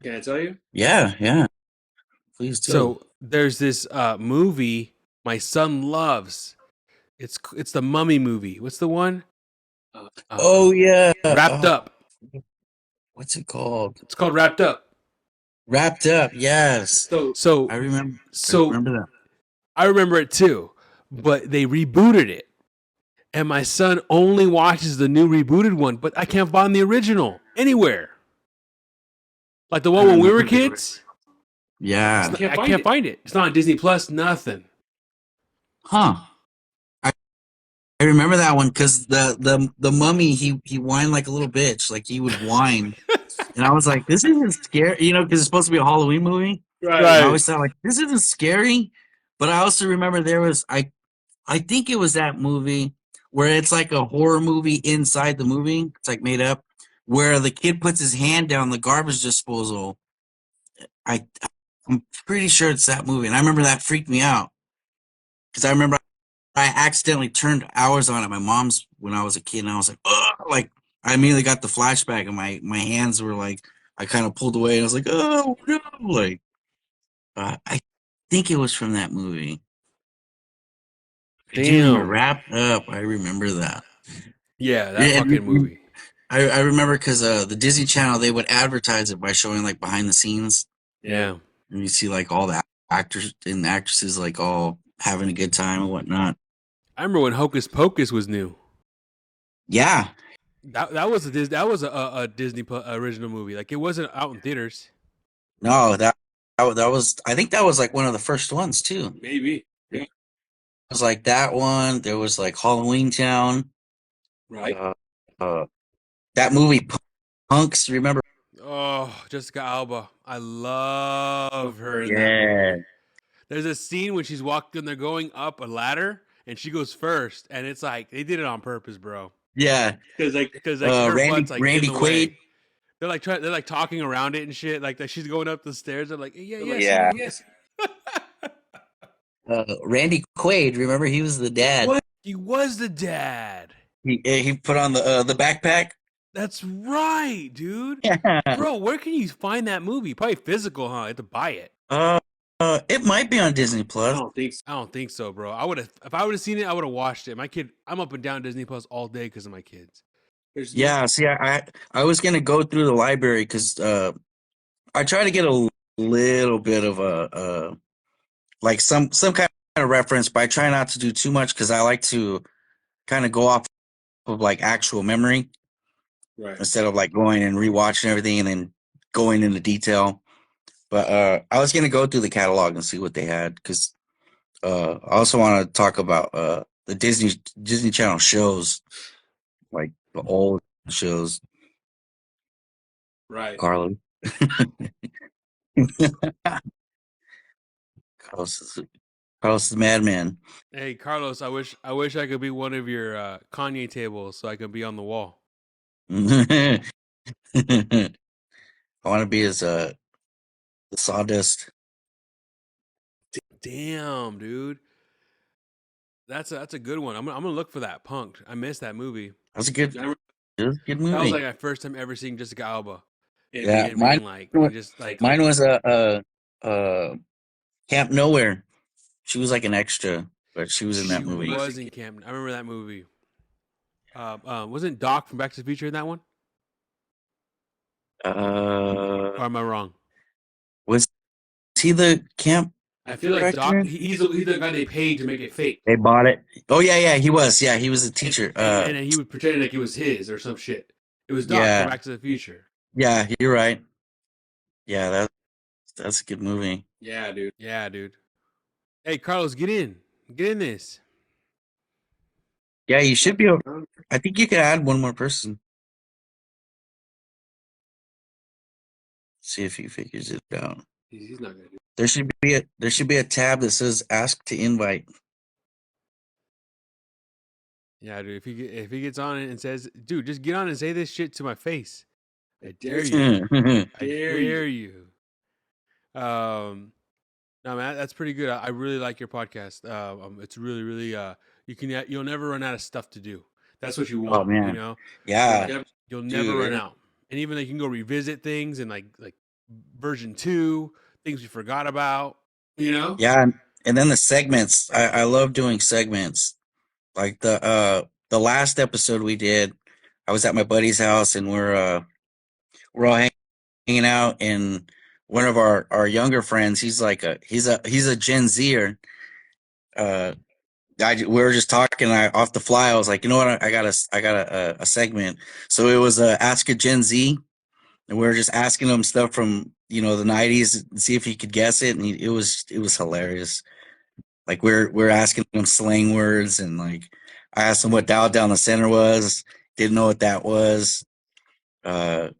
Can I tell you? Yeah. Please do. So there's this movie my son loves. It's the Mummy movie. What's the one? Oh yeah. Wrapped Up. What's it called? It's called Wrapped Up. Wrapped Up. Yes. So I remember. So I remember that. I remember it too, but they rebooted it, and my son only watches the new rebooted one, but I can't find the original anywhere. Like the one when we were kids. Yeah. I can't find it. It's not on Disney Plus. Nothing. Huh. I remember that one because the mummy he whined like a little bitch, like he would whine, and I was like, this isn't scary, because it's supposed to be a Halloween movie. Right. I always thought like this isn't scary, but I also remember there was I think it was that movie where it's like a horror movie inside the movie. It's like made up where the kid puts his hand down the garbage disposal. I'm pretty sure it's that movie, and I remember that freaked me out because I remember I accidentally turned hours on at my mom's when I was a kid, and I was like, ugh, like I immediately got the flashback, and my hands were like, I kind of pulled away, and I was like, oh no, like I think it was from that movie. Damn. Wrapped Up. I remember that. Yeah, that fucking movie. I remember because the Disney Channel, they would advertise it by showing like behind the scenes. Yeah. And you see like all the actors and actresses like all having a good time and whatnot. I remember when Hocus Pocus was new. Yeah. That was a Disney original movie. Like it wasn't out in theaters. No, that was, I think that was like one of the first ones too. Maybe. Yeah. It was like that one. There was like Halloween Town. Right. That movie Punks, remember? Oh, Jessica Alba. I love her in that Yeah. movie. There's a scene when she's walking, they're going up a ladder, and she goes first, and it's like they did it on purpose, bro. Yeah. Because her butt's like Randy in the Quaid. way. They're like talking around it and shit. Like she's going up the stairs. They're like, yes. Randy Quaid, remember he was the dad. What? He was the dad. He put on the backpack. That's right, dude. Yeah. Bro, where can you find that movie? Probably physical, huh? You have to buy it. It might be on Disney Plus. I don't think so, bro. I would have if I would have seen it, I would have watched it. My kid, I'm up and down Disney Plus all day because of my kids. Yeah, see, I was gonna go through the library because I try to get a little bit of a like some kind of reference, but I try not to do too much because I like to kind of go off of like actual memory Right. instead of like going and rewatching everything and then going into detail. But I was gonna go through the catalog and see what they had because I also want to talk about the Disney Channel shows, like the old shows. Right. Carlos. Carlos is Carlos is madman. Hey, Carlos, I wish I could be one of your Kanye tables so I could be on the wall. I want to be his the sawdust. Damn, dude. That's a good one. I'm gonna look for that. Punked. I missed that movie. That's a good, I remember- it was a good That was movie. like my first time ever seeing Jessica Alba. Yeah, And being like, and just like, mine was Camp Nowhere. She was like an extra, but she was in that movie. She was in Camp. I remember that movie. Wasn't Doc from Back to the Future in that one? Or am I wrong? Was he the camp? I feel like director? Doc. He's the guy they paid to make it fake, They bought it. Oh yeah, he was. Yeah, he was a teacher. and then he would pretend like it was his or some shit. It was Doc Yeah. from Back to the Future. Yeah, you're right. Yeah, that's a good movie. Yeah, dude. Yeah, dude. Hey, Carlos, get in this. Yeah, you should be able. I think you could add one more person. See if he figures it out. He's not gonna do. There should be a tab that says "Ask to Invite." Yeah, dude. If he gets on it and says, "Dude, just get on and say this shit to my face," I dare you. I dare you. No, man, that's pretty good. I really like your podcast. It's really, really. You'll never run out of stuff to do. That's what you want. Oh man, You know. yeah. You'll never Dude. run out. And even like you can go revisit things and like version 2, things we forgot about. You know. Yeah, and then the segments. I love doing segments. Like the last episode we did, I was at my buddy's house and we're all hanging out, and one of our younger friends, he's a Gen Zer. We were just talking. Off the fly, I was like, you know what? I got a segment. So it was Ask a Gen Z, and we were just asking him stuff from the '90s and see if he could guess it, and it was hilarious. Like we're asking him slang words, and like I asked him what Dial Down the Center was, didn't know what that was. I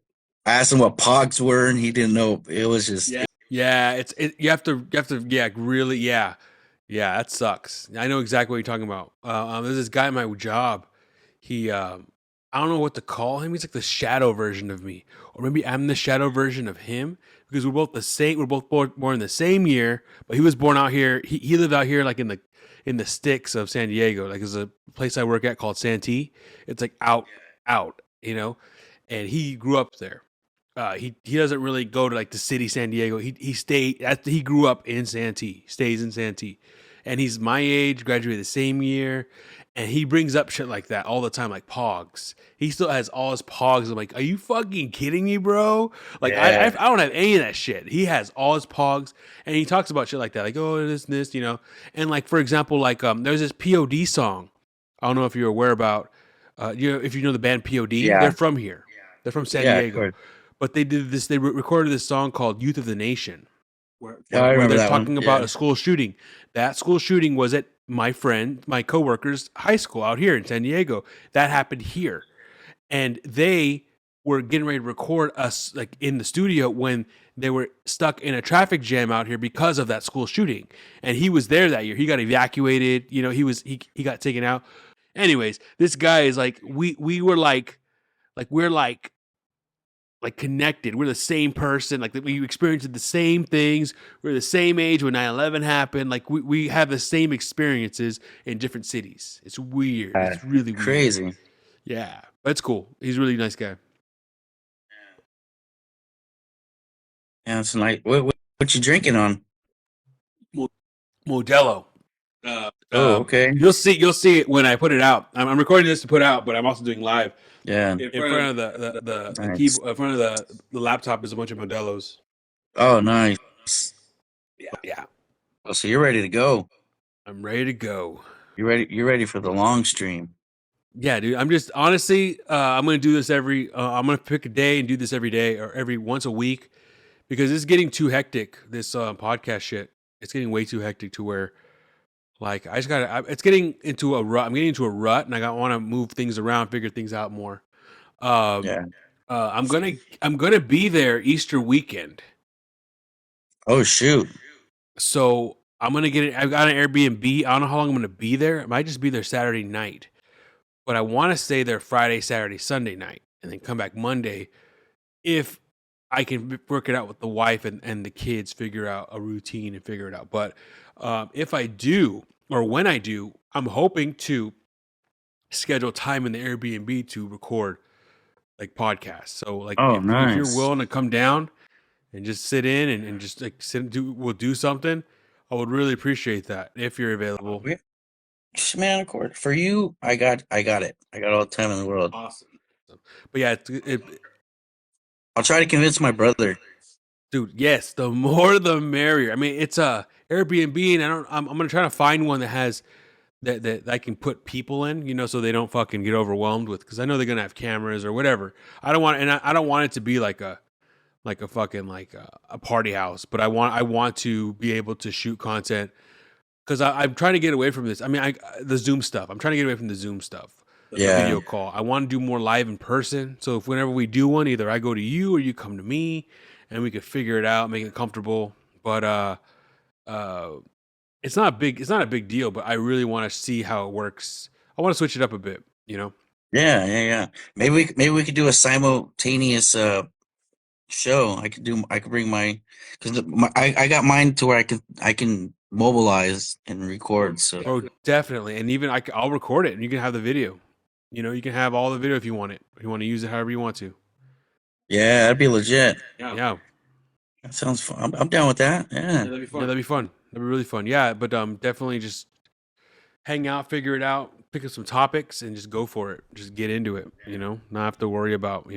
asked him what Pogs were, and he didn't know. It was just Yeah, you have to really yeah, that sucks. I know exactly what you're talking about. There's this guy at my job. He I don't know what to call him. He's like the shadow version of me, or maybe I'm the shadow version of him because we're both the same. We're both born in the same year, but he was born out here. He lived out here like in the sticks of San Diego. Like there's a place I work at called Santee. It's like out, and he grew up there. He doesn't really go to like the city San Diego. He grew up in Santee, stays in Santee, and he's my age, graduated the same year, and he brings up shit like that all the time, like Pogs. He still has all his Pogs. I'm like, are you fucking kidding me, bro? Like Yeah. I don't have any of that shit. He has all his Pogs, and he talks about shit like that, like this, and like for example, like there's this POD song. I don't know if you're aware about, if you know the band POD. Yeah. They're from here. They're from San Yeah, of Diego. course. But they did this. They recorded this song called "Youth of the Nation," where I remember they're that one. talking about Yeah. a school shooting. That school shooting was at my coworker's high school out here in San Diego. That happened here, and they were getting ready to record us like in the studio when they were stuck in a traffic jam out here because of that school shooting. And he was there that year. He got evacuated. He got taken out. Anyways, this guy is like we were like we're like connected. We're the same person. Like we experienced the same things. We're the same age when 9/11 happened. Like we have the same experiences in different cities. It's weird. It's really weird. Crazy. Yeah. But it's cool. He's a really nice guy. Yeah, it's nice. What you drinking on? Modelo. Oh, okay. You'll see it when I put it out. I'm recording this to put out, but I'm also doing live. Yeah. In front of the Nice. keyboard, in front of the laptop is a bunch of Modelos. Oh, nice. Yeah, Oh, so you're ready to go. I'm ready to go. You're ready for the long stream. Yeah, dude. I'm just honestly, I'm gonna do this every. I'm gonna pick a day and do this every day or every once a week because it's getting too hectic. This podcast shit, it's getting way too hectic to where, like, I just gotta. It's getting into a rut. I'm getting into a rut, and I want to move things around, figure things out more. Yeah. I'm gonna be there Easter weekend, Oh, shoot. so I'm gonna get it. I've got an Airbnb. I don't know how long I'm gonna be there. I might just be there Saturday night, but I want to stay there Friday, Saturday, Sunday night, and then come back Monday if I can work it out with the wife and the kids, figure out a routine and figure it out. But if I do, or when I do, I'm hoping to schedule time in the Airbnb to record like podcasts. So like Oh, if you're nice. willing to come down and just sit in and just like we'll do something, I would really appreciate that if you're available. Yeah. Man, of course. For you, I got it. I got all the time in the world. Awesome. But yeah, I'll try to convince my brother. dude, yes, the more the merrier. I mean, it's a Airbnb, and I'm gonna try to find one that has that I can put people in, so they don't fucking get overwhelmed with, because I know they're gonna have cameras or whatever. I don't want, and I don't want it to be like a fucking like a party house, but I want to be able to shoot content because I'm trying to get away from this. I mean, the Zoom stuff. I'm trying to get away from the Zoom stuff. The Yeah. video call. I want to do more live in person. So if whenever we do one, either I go to you or you come to me, and we could figure it out, make it comfortable. But it's not big. It's not a big deal. But I really want to see how it works. I want to switch it up a bit. Yeah. Maybe we could do a simultaneous show. I could bring because I got mine to where I can mobilize and record. So Oh, definitely. And even I'll record it, and you can have the video. You can have all the video if you want it. If you want to use it however you want to. yeah, that'd be legit. Yeah. That sounds fun. I'm down with that. Yeah. That'd be fun. Yeah, that'd be fun. That'd be really fun. Yeah, but definitely just hang out, figure it out, pick up some topics, and just go for it. Just get into it. Not have to worry about.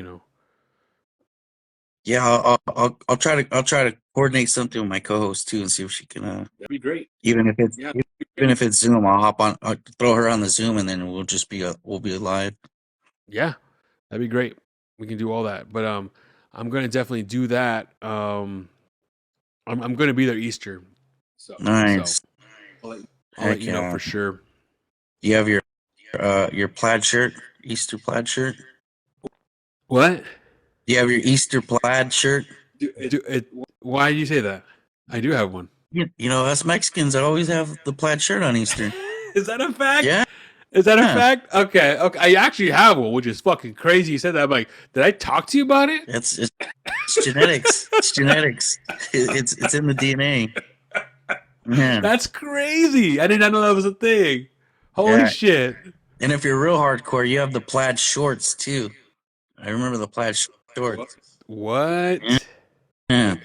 Yeah, I'll try to coordinate something with my co-host too and see if she can. That'd be great. Even if it's Zoom, I'll hop on. I'll throw her on the Zoom, and then we'll be live. Yeah, that'd be great. We can do all that. But I'm gonna definitely do that. I'm gonna be there Easter. So Nice. I'll let you know for sure. You have your plaid shirt, Easter plaid shirt. What? You have your Easter plaid shirt. Why do you say that? I do have one. You know, us Mexicans always have the plaid shirt on Easter. Is that a fact? Yeah. Is that a fact? Okay. I actually have one, which is fucking crazy. You said that. I'm like, did I talk to you about it? It's genetics. It's genetics. It's in the DNA. Yeah. That's crazy. I did not know that was a thing. Holy shit. And if you're real hardcore, you have the plaid shorts too. I remember the plaid shorts. What? Yeah.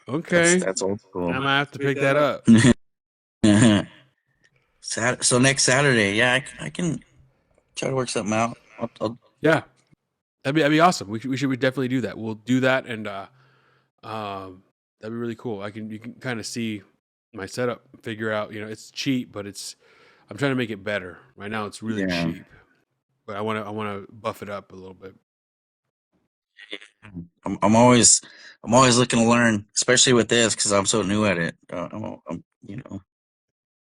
Okay. That's old school. I'm gonna have to pick that up. So next Saturday, yeah, I can try to work something out. Yeah, that'd be awesome. We should definitely do that. We'll do that, and that'd be really cool. You can kind of see my setup, figure out. It's cheap, but I'm trying to make it better. Right now, it's really cheap, but I want to buff it up a little bit. I'm always looking to learn, especially with this because I'm so new at it.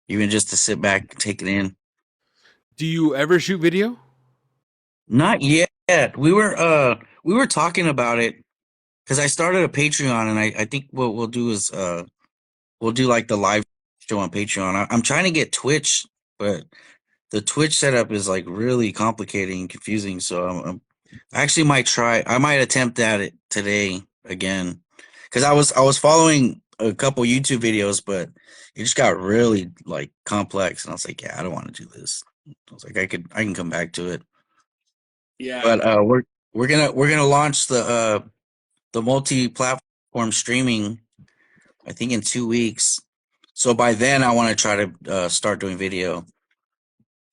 Even just to sit back and take it in. Do you ever shoot video? Not yet. We were talking about it because I started a Patreon, and I think what we'll do is we'll do like the live show on Patreon. I'm trying to get Twitch, but the Twitch setup is like really complicated and confusing. So I actually might try. I might attempt at it today again because I was following a couple YouTube videos, but it just got really like complex, and I was like, yeah, I don't want to do this. I was like, I can come back to it. But we're gonna launch the multi-platform streaming, I think in 2 weeks. So by then I want to try to start doing video,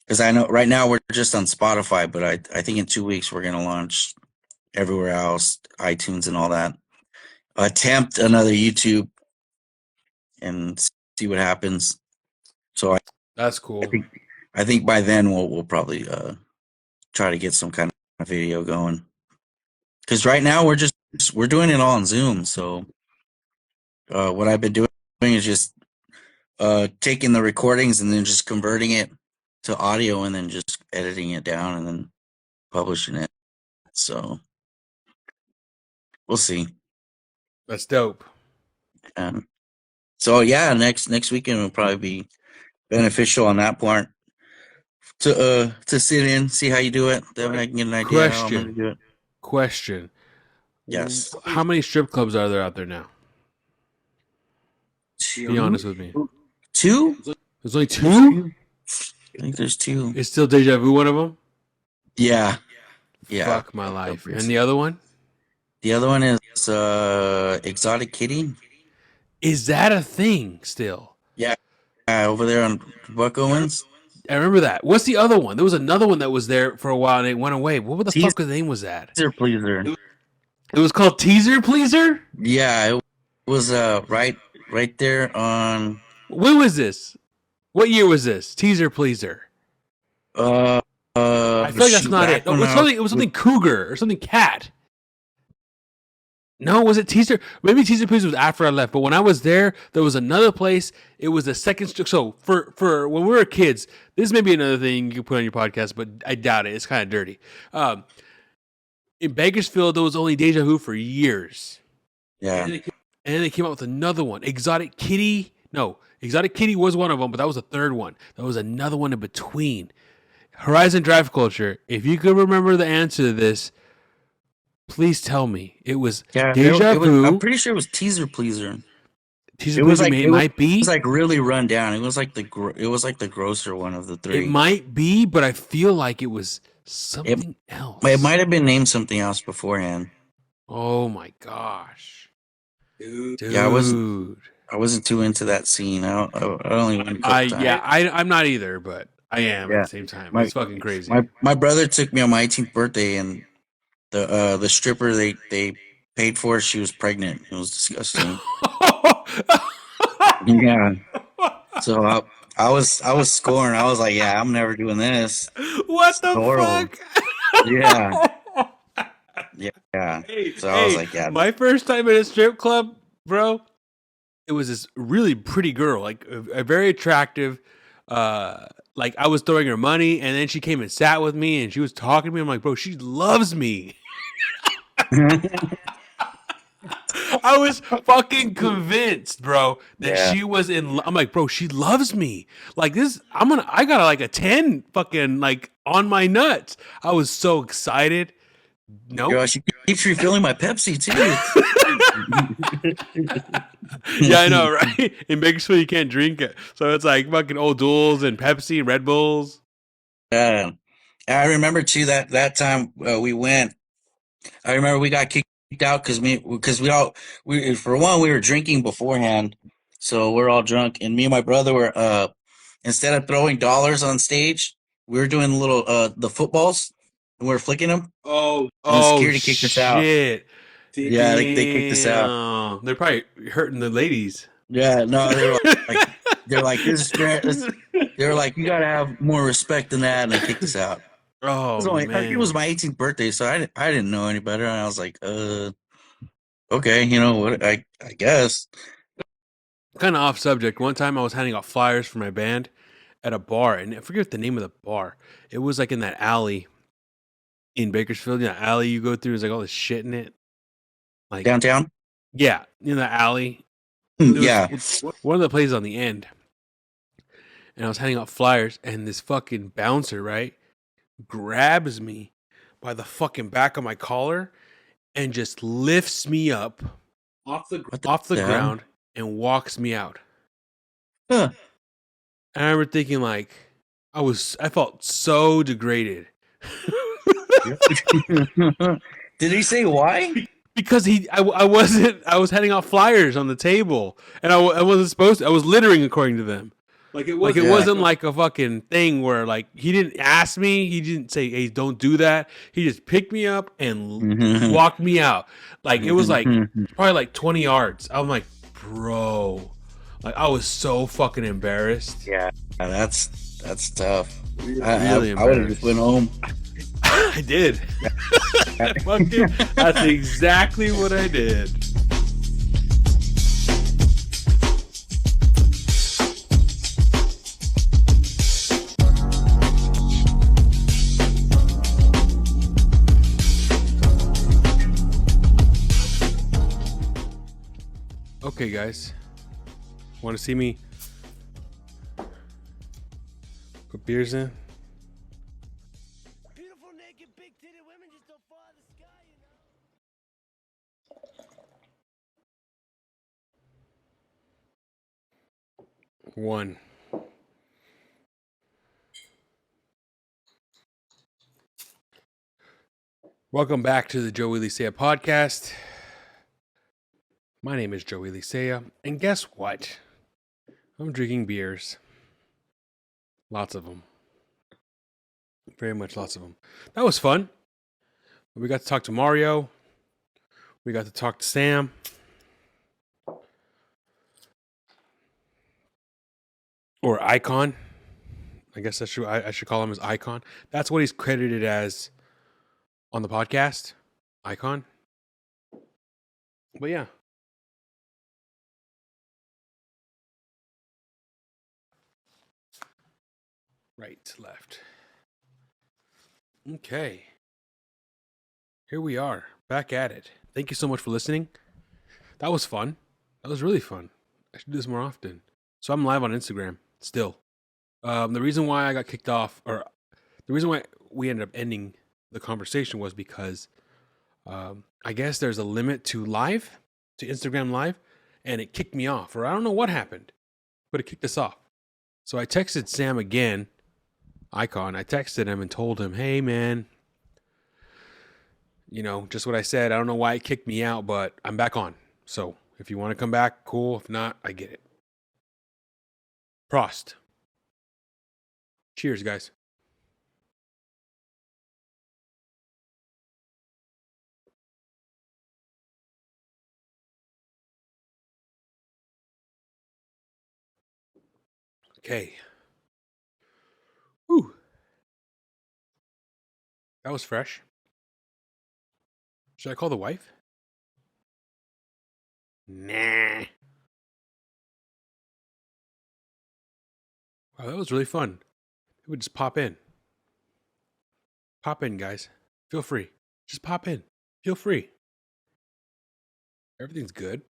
because I know right now we're just on Spotify, but I think in 2 weeks we're gonna launch everywhere else, iTunes and all that. Attempt another YouTube and see what happens. So That's I cool. think I think by then we'll probably try to get some kind of video going. Because right now we're doing it all on Zoom. So what I've been doing is just taking the recordings and then just converting it to audio and then just editing it down and then publishing it. So we'll see. That's dope. So yeah, next weekend will probably be beneficial on that part to sit in, see how you do it. Then I can get an idea how I'm gonna do it. Question. Yes. How many strip clubs are there out there now? Be honest with me. Two? There's only two? I think there's two. Is still Deja Vu one of them? Yeah. Yeah. Fuck my life. And the other one? The other one is Exotic Kitty. Is that a thing still? Yeah. Over there on Buck Owens. I remember that. What's the other one? There was another one that was there for a while and it went away. What the fuck the name was that? Teaser Pleaser. It was called Teaser Pleaser? Yeah, it was right there on. When was this? What year was this? Teaser Pleaser. I feel like that's not it. No, it was something cougar or something cat. No, was it Teaser? Maybe Teaser Pleaser was after I left. But when I was there was another place. It was the second. So for when we were kids, this may be another thing you can put on your podcast, but I doubt it. It's kind of dirty. In Bakersfield, there was only Deja Vu for years. Yeah. And then they came out with another one. Exotic Kitty. No, Exotic Kitty was one of them, but that was the third one. There was another one in between. Horizon Drive Culture. If you could remember the answer to this, please tell me. It was Deja Vu. I'm pretty sure it was Teaser Pleaser. Teaser Pleaser might be. It was like really run down. It was like the grosser one of the three. It might be, but I feel like it was something else. It might have been named something else beforehand. Oh my gosh, dude! Yeah, I wasn't too into that scene. I only went a couple times. Yeah, I'm not either, but I am at the same time. It's fucking crazy. My brother took me on my 18th birthday, and the stripper they paid for, she was pregnant. It was disgusting. Yeah. So I was scoring. I was like, yeah, I'm never doing this. What the fuck? Yeah. Yeah. So I was like, yeah. My first time at a strip club, bro, it was this really pretty girl, like a very attractive. Like I was throwing her money, and then she came and sat with me, and she was talking to me. I'm like, bro, she loves me. I was fucking convinced, bro, that she was in. I'm like, bro, she loves me. Like this, I got like a 10 fucking like on my nuts. I was so excited. No, nope. She keeps refilling my Pepsi too. Yeah, I know, right? In Bakersfield, you can't drink it, so it's like fucking O'Doul's and Pepsi and Red Bulls. I remember too that time we went. I remember we got kicked out because we for one we were drinking beforehand, so we're all drunk, and me and my brother were instead of throwing dollars on stage, we were doing little the footballs and we were flicking them. And the security kicked us out. Yeah, they kicked us out. They're probably hurting the ladies. Yeah, no, they're like this. They're like, you gotta have more respect than that, and they kicked us out. Oh, man. It was my 18th birthday, so I didn't know any better, and I was like, okay, you know what? I guess. Kind of off subject. One time I was handing out flyers for my band at a bar, and I forget the name of the bar. It was like in that alley in Bakersfield. That alley you go through is like all this shit in it. Like downtown? Yeah, in the alley. Yeah. One of the places on the end. And I was handing out flyers, and this fucking bouncer, right, grabs me by the fucking back of my collar and just lifts me up off the ground and walks me out. Huh. And I remember thinking, like, I felt so degraded. Did he say why? Because I was handing out flyers on the table, and I wasn't supposed to. I was littering according to them. Like it wasn't like a fucking thing where like he didn't ask me. He didn't say, "Hey, don't do that." He just picked me up and walked me out. Like it was like probably like 20 yards. I'm like, bro, like I was so fucking embarrassed. Yeah, that's tough. Really I would have just went home. I did. That's exactly what I did. Okay, guys. Want to see me put beers in? Beautiful naked big titted women just don't fall out of the sky, you know? One. Welcome back to the JOEY LICEA podcast. My name is JOEY LICEA, and guess what? I'm drinking beers. Lots of them. Very much lots of them. That was fun. We got to talk to Mario. We got to talk to Sam. Or Icon. I guess I should call him as Icon. That's what he's credited as on the podcast. Icon. But yeah. Right, left. Okay. Here we are, back at it. Thank you so much for listening. That was fun. That was really fun. I should do this more often. So I'm live on Instagram still. The reason why I got kicked off, or the reason why we ended up ending the conversation was because I guess there's a limit to Instagram live, and it kicked me off, or I don't know what happened, but it kicked us off. So I texted Sam again, Icon. I texted him and told him, hey man, you know, just what I said. I don't know why it kicked me out, but I'm back on. So if you want to come back, cool. If not, I get it. Prost. Cheers, guys. Okay. Whew. That was fresh. Should I call the wife? Nah. Wow, that was really fun. It would just pop in. Pop in, guys. Feel free. Just pop in. Feel free. Everything's good.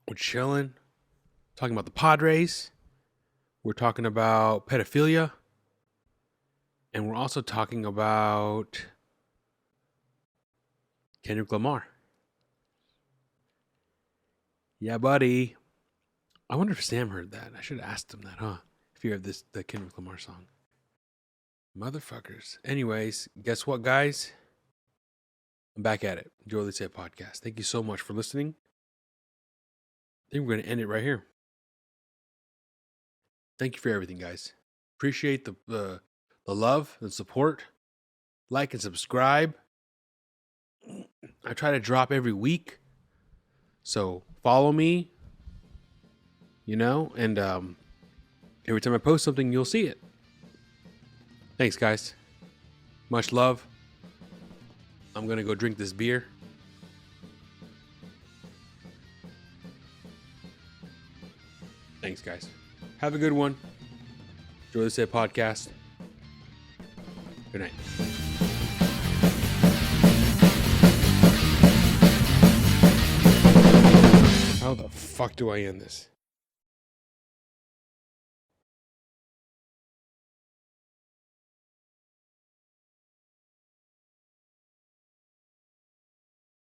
We're chilling. Talking about the Padres. We're talking about pedophilia. And we're also talking about Kendrick Lamar. Yeah, buddy. I wonder if Sam heard that. I should have asked him that, huh? If you heard the Kendrick Lamar song. Motherfuckers. Anyways, guess what, guys? I'm back at it. JOEY LICEA podcast. Thank you so much for listening. I think we're going to end it right here. Thank you for everything, guys. Appreciate the love and support. Like and subscribe. I try to drop every week. So follow me. You know, and every time I post something, you'll see it. Thanks, guys. Much love. I'm going to go drink this beer. Thanks, guys. Have a good one. JOEY LICEA podcast. Good night. How the fuck do I end this?